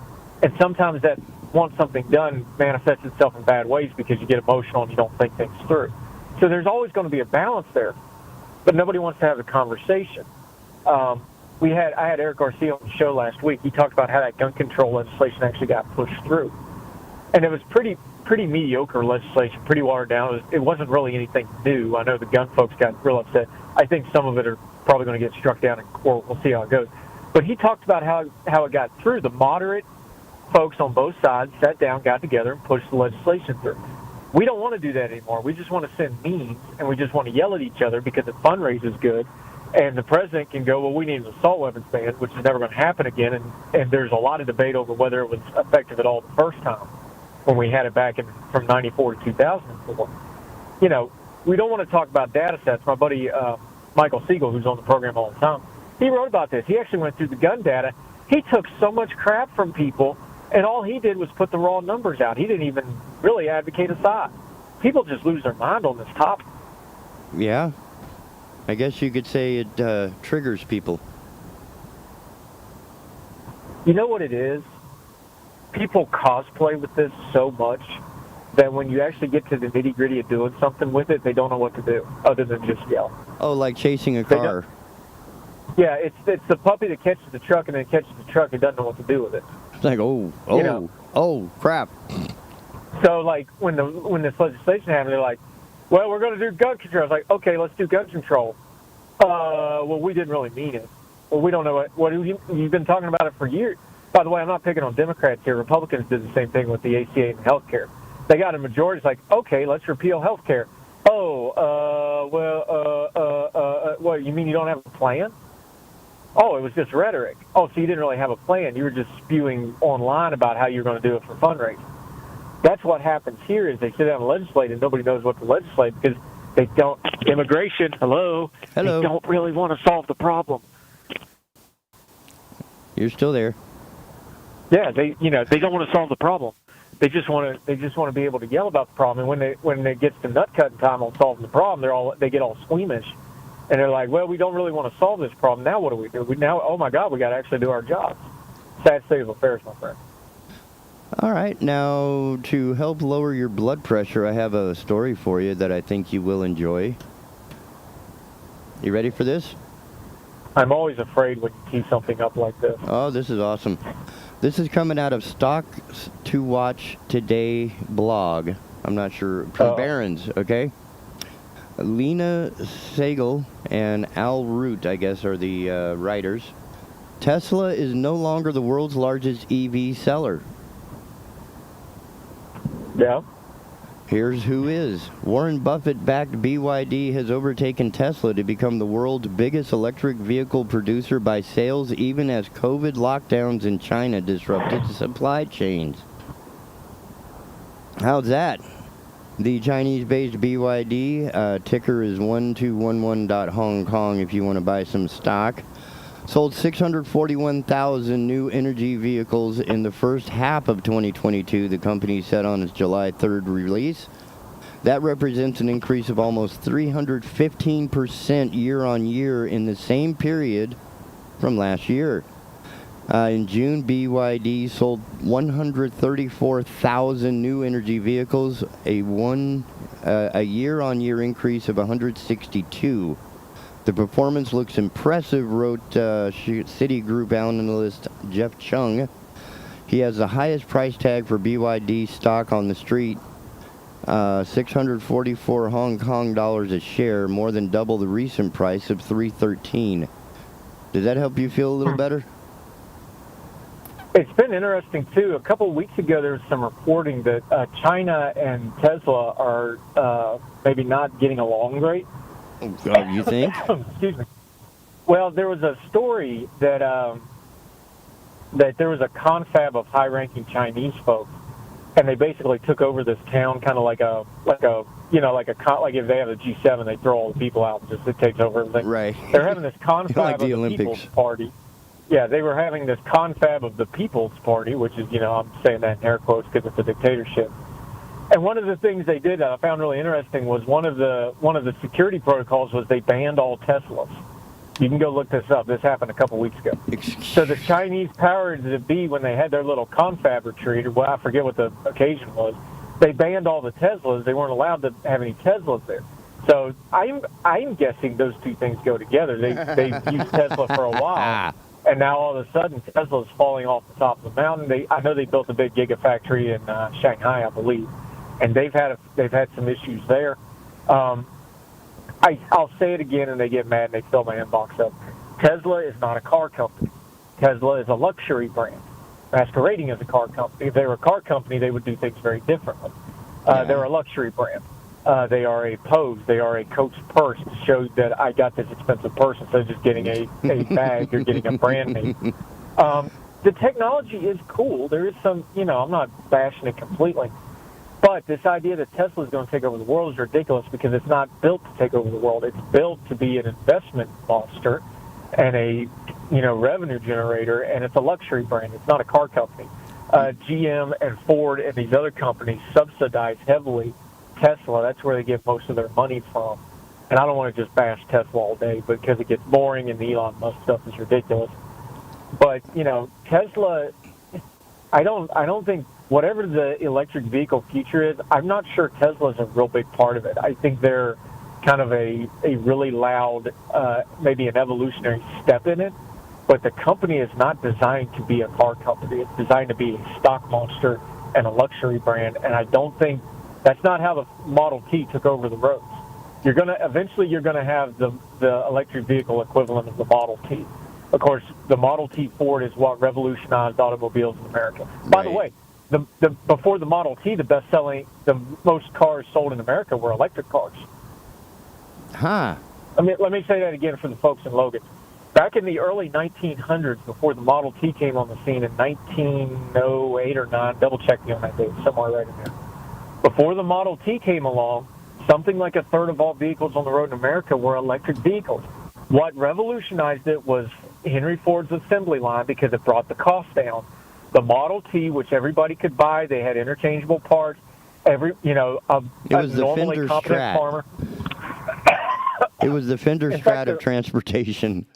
And sometimes that want something done manifests itself in bad ways because you get emotional and you don't think things through. So there's always going to be a balance there. But nobody wants to have a conversation. I had Eric Garcia on the show last week. He talked about how that gun control legislation actually got pushed through. And it was pretty mediocre legislation, pretty watered down. It wasn't really anything new. I know the gun folks got real upset. I think some of it are probably going to get struck down in court. We'll see how it goes. But he talked about how it got through. The moderate folks on both sides sat down, got together, and pushed the legislation through. We don't want to do that anymore. We just want to send memes, and we just want to yell at each other because it fundraises good. And the president can go, well, we need an assault weapons ban, which is never going to happen again. And there's a lot of debate over whether it was effective at all the first time when we had it back from 94 to 2004. you know, we don't want to talk about data sets. My buddy Michael Siegel, who's on the program all the time, he wrote about this. He actually went through the gun data. He took so much crap from people, and all he did was put the raw numbers out. He didn't even really advocate a side. People just lose their mind on this topic. Yeah. I guess you could say it triggers people. You know what it is? People cosplay with this so much that when you actually get to the nitty-gritty of doing something with it, they don't know what to do other than just yell. Oh, like chasing a car. Yeah, it's the puppy that catches the truck and then catches the truck and doesn't know what to do with it. It's like, oh, crap. So, like, when this legislation happened, they're like, well, we're going to do gun control. I was like, okay, let's do gun control. Well, we didn't really mean it. Well, we don't know what you've been talking about it for years. By the way, I'm not picking on Democrats here. Republicans did the same thing with the ACA and health care. They got a majority. It's like, okay, let's repeal health care. What, you mean you don't have a plan? Oh, it was just rhetoric. Oh, so you didn't really have a plan. You were just spewing online about how you were going to do it for fundraising. That's what happens here is they sit down and legislate, and nobody knows what to legislate because they don't. Immigration, hello. They don't really want to solve the problem. You're still there. Yeah, they don't want to solve the problem. They just want to be able to yell about the problem. And when it gets to nut cutting time on solving the problem, they get all squeamish, and they're like, well, we don't really want to solve this problem. Now what do we do? Oh my God, we got to actually do our job. Sad state of affairs, my friend. All right, now to help lower your blood pressure, I have a story for you that I think you will enjoy. You ready for this? I'm always afraid when you tee something up like this. Oh, this is awesome. This is coming out of Stocks to Watch Today blog. I'm not sure. From Barron's, okay? Lena Sagel and Al Root, I guess, are the writers. Tesla is no longer the world's largest EV seller. Yeah. Here's who is. Warren Buffett-backed BYD has overtaken Tesla to become the world's biggest electric vehicle producer by sales, even as COVID lockdowns in China disrupted supply chains. How's that? The Chinese-based BYD, ticker is 1211.Hong Kong if you want to buy some stock, sold 641,000 new energy vehicles in the first half of 2022, the company said on its July 3rd release. That represents an increase of almost 315% year-on-year in the same period from last year. In June, BYD sold 134,000 new energy vehicles, a year-on-year increase of 162. The performance looks impressive, wrote Citigroup analyst Jeff Chung. He has the highest price tag for BYD stock on the street, 644 Hong Kong dollars a share, more than double the recent price of 313. Does that help you feel a little better? It's been interesting, too. A couple of weeks ago, there was some reporting that China and Tesla are maybe not getting along great. You think? Excuse me. Well, there was a story that that there was a confab of high-ranking Chinese folks, and they basically took over this town, kind of like if they have a G7, they throw all the people out and just it takes over everything. Right. They're having this confab like of the the Olympics. People's Party. Yeah, they were having this confab of the People's Party, which is, I'm saying that in air quotes because it's a dictatorship. And one of the things they did that I found really interesting was one of the security protocols was they banned all Teslas. You can go look this up. This happened a couple weeks ago. So the Chinese powers that be, when they had their little confab retreat, or I forget what the occasion was, they banned all the Teslas. They weren't allowed to have any Teslas there. So I'm guessing those two things go together. They used Tesla for a while. And now all of a sudden, Tesla's falling off the top of the mountain. I know they built a big gigafactory in Shanghai, I believe, and they've had some issues there. I'll say it again, and they get mad and they fill my inbox up. Tesla is not a car company. Tesla is a luxury brand, masquerading as a car company. If they were a car company, they would do things very differently. They're a luxury brand. They are a pose. They are a Coach purse to show that I got this expensive purse instead of just getting a bag. You're getting a brand name. The technology is cool. There is some, I'm not bashing it completely. But But this idea that Tesla is going to take over the world is ridiculous because it's not built to take over the world. It's built to be an investment monster and a revenue generator, and it's a luxury brand. It's not a car company. GM and Ford and these other companies subsidize heavily Tesla. That's where they get most of their money from. And I don't want to just bash Tesla all day because it gets boring and the Elon Musk stuff is ridiculous. But, Tesla, I don't think, whatever the electric vehicle future is, I'm not sure Tesla's a real big part of it. I think they're kind of a really loud, maybe an evolutionary step in it. But the company is not designed to be a car company. It's designed to be a stock monster and a luxury brand. And I don't think that's not how the Model T took over the roads. Eventually you're going to have the electric vehicle equivalent of the Model T. Of course, the Model T Ford is what revolutionized automobiles in America. By the way, before the Model T, the most cars sold in America were electric cars. Huh. Let me say that again for the folks in Logan. Back in the early 1900s, before the Model T came on the scene in 1908 or 9, double check me on that date, somewhere right in there. Before the Model T came along, something like a third of all vehicles on the road in America were electric vehicles. What revolutionized it was Henry Ford's assembly line because it brought the cost down. The Model T, which everybody could buy, they had interchangeable parts. It was the normally Fender competent Strat. farmer. It was the Fender Strat of transportation.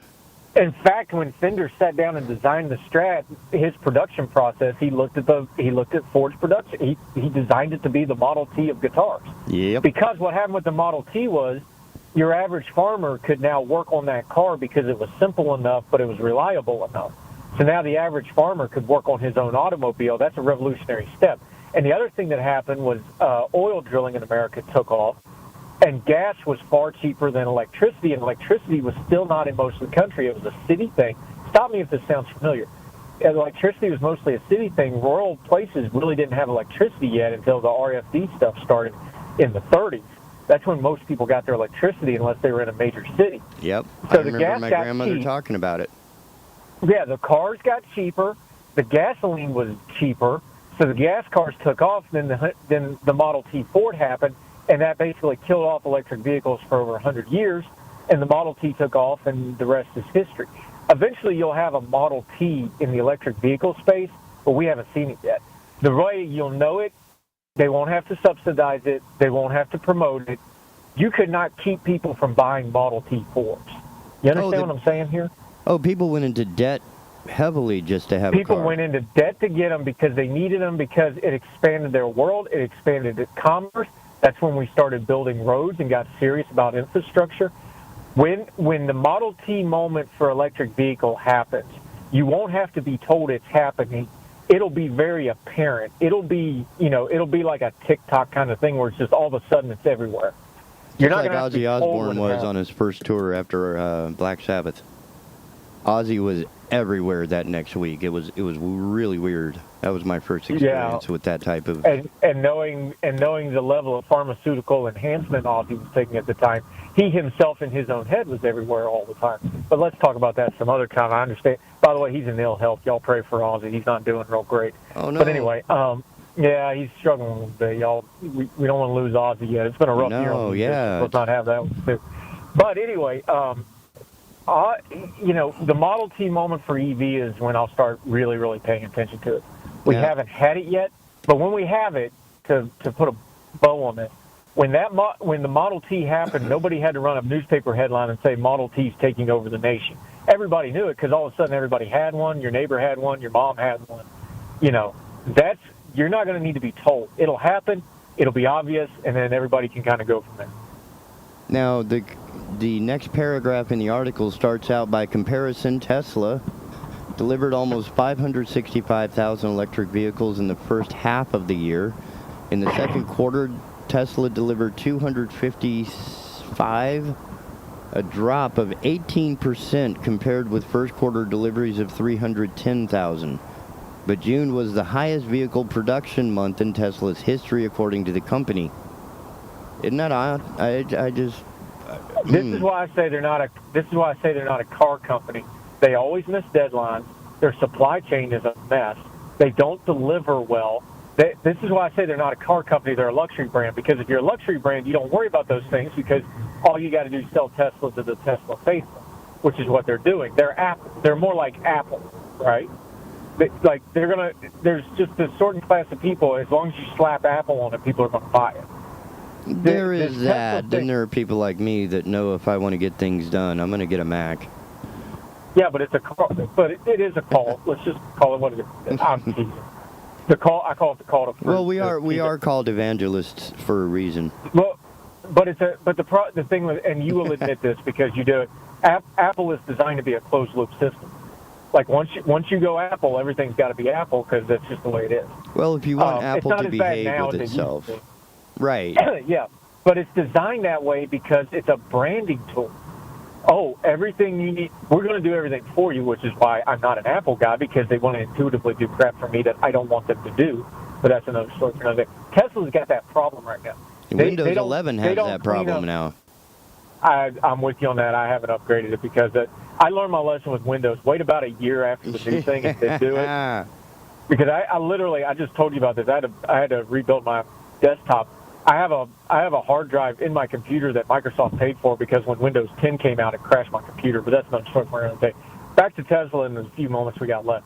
In fact, when Fender sat down and designed the Strat, his production process, he looked at Ford's production. He designed it to be the Model T of guitars. Yep. Because what happened with the Model T was your average farmer could now work on that car because it was simple enough, but it was reliable enough. So now the average farmer could work on his own automobile. That's a revolutionary step. And the other thing that happened was oil drilling in America took off. And gas was far cheaper than electricity, and electricity was still not in most of the country. It was a city thing. Stop me if this sounds familiar. Electricity was mostly a city thing. Rural places really didn't have electricity yet until the RFD stuff started in the 30s. That's when most people got their electricity, unless they were in a major city. Yep. So I remember my grandmother talking about it. Yeah, the cars got cheaper. The gasoline was cheaper. So the gas cars took off. Then the Model T Ford happened. And that basically killed off electric vehicles for over 100 years, and the Model T took off, and the rest is history. Eventually, you'll have a Model T in the electric vehicle space, but we haven't seen it yet. The way you'll know it, they won't have to subsidize it. They won't have to promote it. You could not keep people from buying Model T Fords. You understand what I'm saying here? Oh, people went into debt heavily just to have a car. People went into debt to get them because they needed them, because it expanded their world. It expanded their commerce. That's when we started building roads and got serious about infrastructure. When the Model T moment for electric vehicle happens, you won't have to be told it's happening. It'll be very apparent. It'll be like a TikTok kind of thing where it's just all of a sudden it's everywhere. You're not like going to Ozzy Osbourne was on his first tour after Black Sabbath. Ozzy was everywhere that next week. It was really weird. That was my first experience with that type of and knowing the level of pharmaceutical enhancement Ozzy was taking at the time, he himself in his own head was everywhere all the time. But let's talk about that some other time. I understand. By the way, he's in ill health. Y'all pray for Ozzy. He's not doing real great. Oh no. But anyway, yeah, he's struggling a little bit, y'all. We don't want to lose Ozzy yet. It's been a rough year. No, yeah. Let's not have that one too. But anyway, the Model T moment for EV is when I'll start really, really paying attention to it. We haven't had it yet, but when we have it, to put a bow on it, when the Model T happened, nobody had to run a newspaper headline and say Model T's taking over the nation. Everybody knew it because all of a sudden everybody had one. Your neighbor had one. Your mom had one. You're not going to need to be told. It'll happen. It'll be obvious, and then everybody can kind of go from there. Now, the next paragraph in the article starts out by comparison. Tesla delivered almost 565,000 electric vehicles in the first half of the year. In the second quarter, Tesla delivered 255, a drop of 18% compared with first quarter deliveries of 310,000. But June was the highest vehicle production month in Tesla's history, according to the company. Isn't that odd? This is why I say they're not a car company. They always miss deadlines. Their supply chain is a mess. They don't deliver well. This is why I say they're not a car company, they're a luxury brand, because if you're a luxury brand, you don't worry about those things because all you got to do is sell Tesla to the Tesla faithful, which is what they're doing. They're more like Apple, right? There's just a certain class of people, as long as you slap Apple on it, people are going to buy it. There is that. Then there are people like me that know if I want to get things done, I'm going to get a Mac. Yeah, but it is a call. Let's just call it what it is. I'm teasing. I call it the call to fruit. Well, we are called evangelists for a reason. Well, but the thing with, and you will admit this because you do it. Apple is designed to be a closed loop system. Like once you go Apple, everything's got to be Apple because that's just the way it is. Well, if you want Apple to behave with itself, right? Yeah, but it's designed that way because it's a branding tool. Oh, everything you need, we're going to do everything for you, which is why I'm not an Apple guy, because they want to intuitively do crap for me that I don't want them to do. But that's another story for another day. Tesla's got that problem right now. Windows 11 has that problem now. I'm with you on that. I haven't upgraded it because I learned my lesson with Windows. Wait about a year after the new thing and then do it. Because I just told you about this. I had to rebuild my desktop. I have a hard drive in my computer that Microsoft paid for because when Windows 10 came out, it crashed my computer. But that's another story for another day. Back to Tesla in the few moments we got left.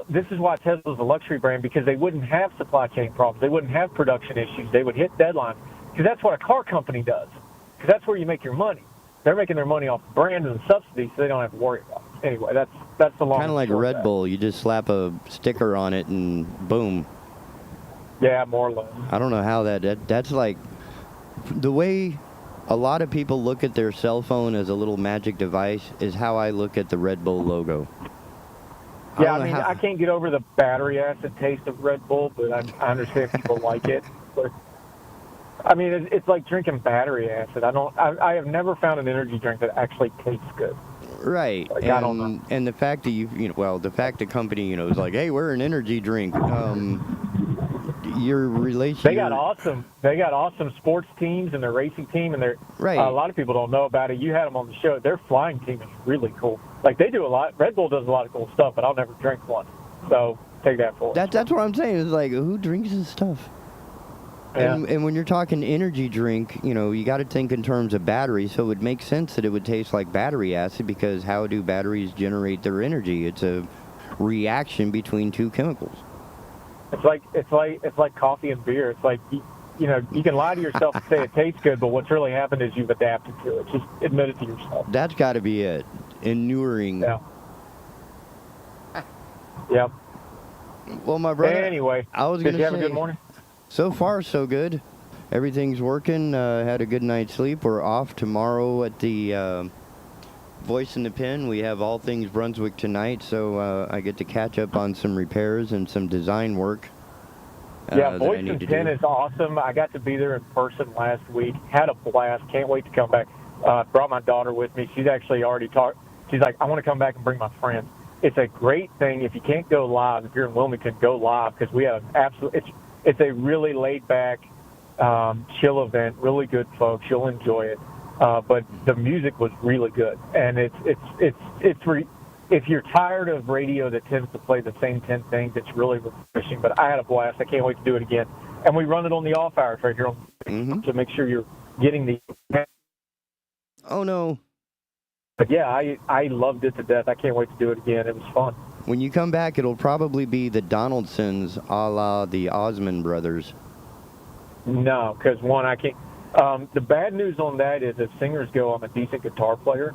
This is why Tesla's a luxury brand, because they wouldn't have supply chain problems. They wouldn't have production issues. They would hit deadlines, because that's what a car company does, because that's where you make your money. They're making their money off brand and subsidies, so they don't have to worry about it. Anyway, that's the long. Kind of like Red Bull. You just slap a sticker on it and boom. Yeah, more or less. I don't know how that's like the way a lot of people look at their cell phone as a little magic device is how I look at the Red Bull logo. Yeah, I can't get over the battery acid taste of Red Bull, but I understand people like it. But I mean, it's like drinking battery acid. I have never found an energy drink that actually tastes good. Right. Like, I don't know. And the fact that the fact the company, is like, hey, we're an energy drink. Your relation. They got awesome sports teams and their racing team, and right. A lot of people don't know about it. You had them on the show. Their flying team is really cool. Like, they do a lot. Red Bull does a lot of cool stuff, but I'll never drink one. So take that for it. That's what I'm saying. It's like, who drinks this stuff? Yeah. And when you're talking energy drink, you got to think in terms of batteries. So it would make sense that it would taste like battery acid, because how do batteries generate their energy? It's a reaction between two chemicals. It's like coffee and beer. It's like you can lie to yourself and say it tastes good, but what's really happened is you've adapted to it. Just admit it to yourself. That's got to be it. Inuring. Yeah. Yep. Well, my brother. Anyway, did you have a good morning? So far, so good. Everything's working. Had a good night's sleep. We're off tomorrow at the Voice in the Pen. We have All Things Brunswick tonight, so I get to catch up on some repairs and some design work. Yeah, Voice in the Pen is awesome. I got to be there in person last week. Had a blast. Can't wait to come back. Brought my daughter with me. She's actually already talked. She's like, I want to come back and bring my friends. It's a great thing. If you can't go live, if you're in Wilmington, go live, because we have it's a really laid-back, chill event, really good folks. You'll enjoy it. But the music was really good. And if you're tired of radio that tends to play the same 10 things, it's really refreshing. But I had a blast. I can't wait to do it again. And we run it on the off hours right here to make sure you're getting the... Oh, no. But, yeah, I loved it to death. I can't wait to do it again. It was fun. When you come back, it'll probably be the Donaldsons a la the Osmond brothers. No, because, one, I can't... the bad news on that is if singers go, I'm a decent guitar player.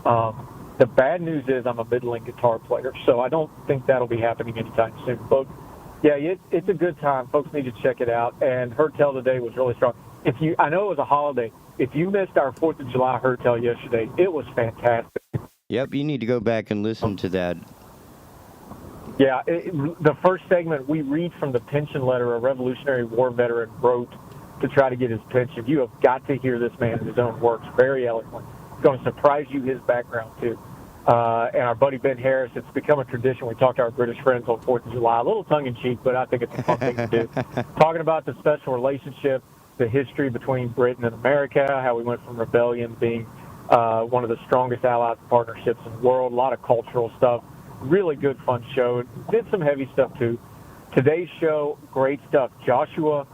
The bad news is I'm a middling guitar player, so I don't think that'll be happening anytime soon. But, yeah, it's a good time. Folks need to check it out. And Hertel today was really strong. I know it was a holiday. If you missed our 4th of July Hertel yesterday, it was fantastic. Yep, you need to go back and listen to that. Yeah, the first segment, we read from the pension letter a Revolutionary War veteran wrote to try to get his pension. You have got to hear this man in his own works. Very eloquent. It's going to surprise you, his background, too. And our buddy Ben Harris, it's become a tradition. We talk to our British friends on 4th of July, a little tongue-in-cheek, but I think it's a fun thing to do. Talking about the special relationship, the history between Britain and America, how we went from rebellion being one of the strongest allies partnerships in the world, a lot of cultural stuff. Really good, fun show. Did some heavy stuff, too. Today's show, great stuff. Joshua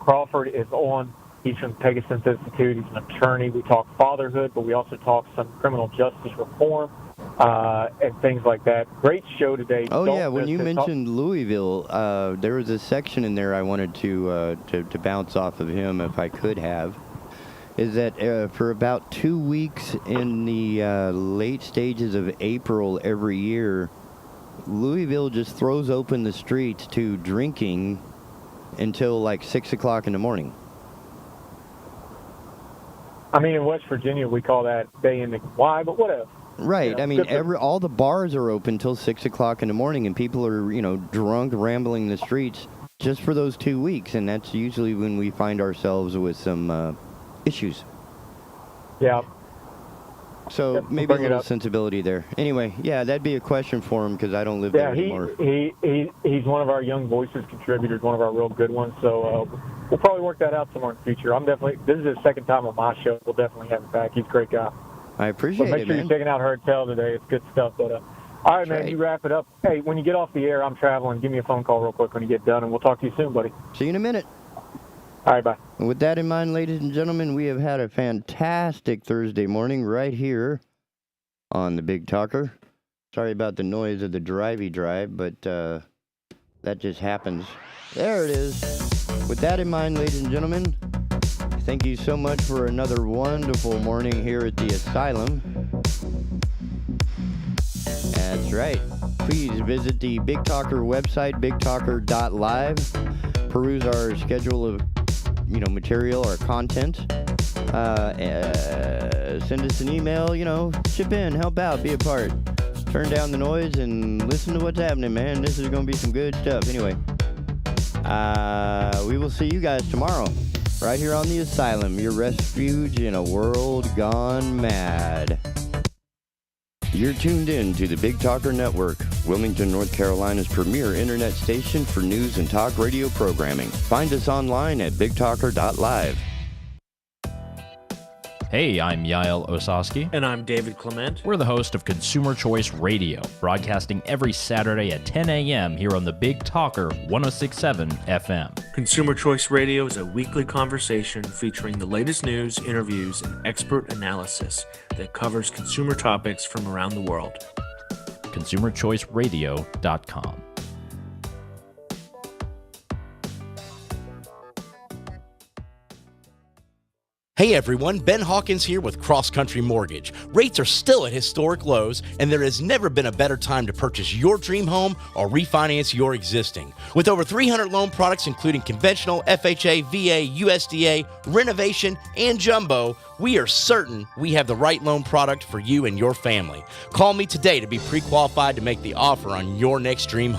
Crawford is on. He's from Pegasus Institute. He's an attorney. We talk fatherhood, but we also talk some criminal justice reform and things like that. Great show today. Oh, yeah, when you mentioned Louisville, there was a section in there I wanted to bounce off of him if I could have. Is that for about 2 weeks in the late stages of April every year, Louisville just throws open the streets to drinking until like 6 o'clock in the morning. I mean, in West Virginia, we call that day in the Y, but whatever. Right. You know, I mean, all the bars are open until 6 o'clock in the morning, and people are, drunk, rambling the streets just for those 2 weeks, and that's usually when we find ourselves with some issues. Yeah. So maybe a little sensibility there. Anyway, yeah, that'd be a question for him because I don't live there anymore. He's one of our Young Voices contributors, one of our real good ones. So we'll probably work that out somewhere in the future. This is his second time on my show. We'll definitely have him back. He's a great guy. I appreciate it, Make sure you're checking out Her Tell today. It's good stuff. But all right, man, you wrap it up. Hey, when you get off the air, I'm traveling. Give me a phone call real quick when you get done, and we'll talk to you soon, buddy. See you in a minute. All right, bye. And with that in mind, ladies and gentlemen, we have had a fantastic Thursday morning right here on the Big Talker. Sorry about the noise of the drivey drive, but that just happens. There it is. With that in mind, ladies and gentlemen, thank you so much for another wonderful morning here at the Asylum. That's right. Please visit the Big Talker website, bigtalker.live. Peruse our schedule of, material or content. Send us an email, chip in, help out, be a part. Turn down the noise and listen to what's happening, man. This is going to be some good stuff. Anyway, we will see you guys tomorrow, right here on the Asylum, your refuge in a world gone mad. You're tuned in to the Big Talker Network, Wilmington, North Carolina's premier internet station for news and talk radio programming. Find us online at bigtalker.live. Hey, I'm Yael Osowski. And I'm David Clement. We're the host of Consumer Choice Radio, broadcasting every Saturday at 10 a.m. here on the Big Talker 106.7 FM. Consumer Choice Radio is a weekly conversation featuring the latest news, interviews, and expert analysis that covers consumer topics from around the world. ConsumerChoiceRadio.com. Hey everyone, Ben Hawkins here with Cross Country Mortgage. Rates are still at historic lows, and there has never been a better time to purchase your dream home or refinance your existing. With over 300 loan products including conventional, FHA, VA, USDA, renovation, and jumbo, we are certain we have the right loan product for you and your family. Call me today to be pre-qualified to make the offer on your next dream home.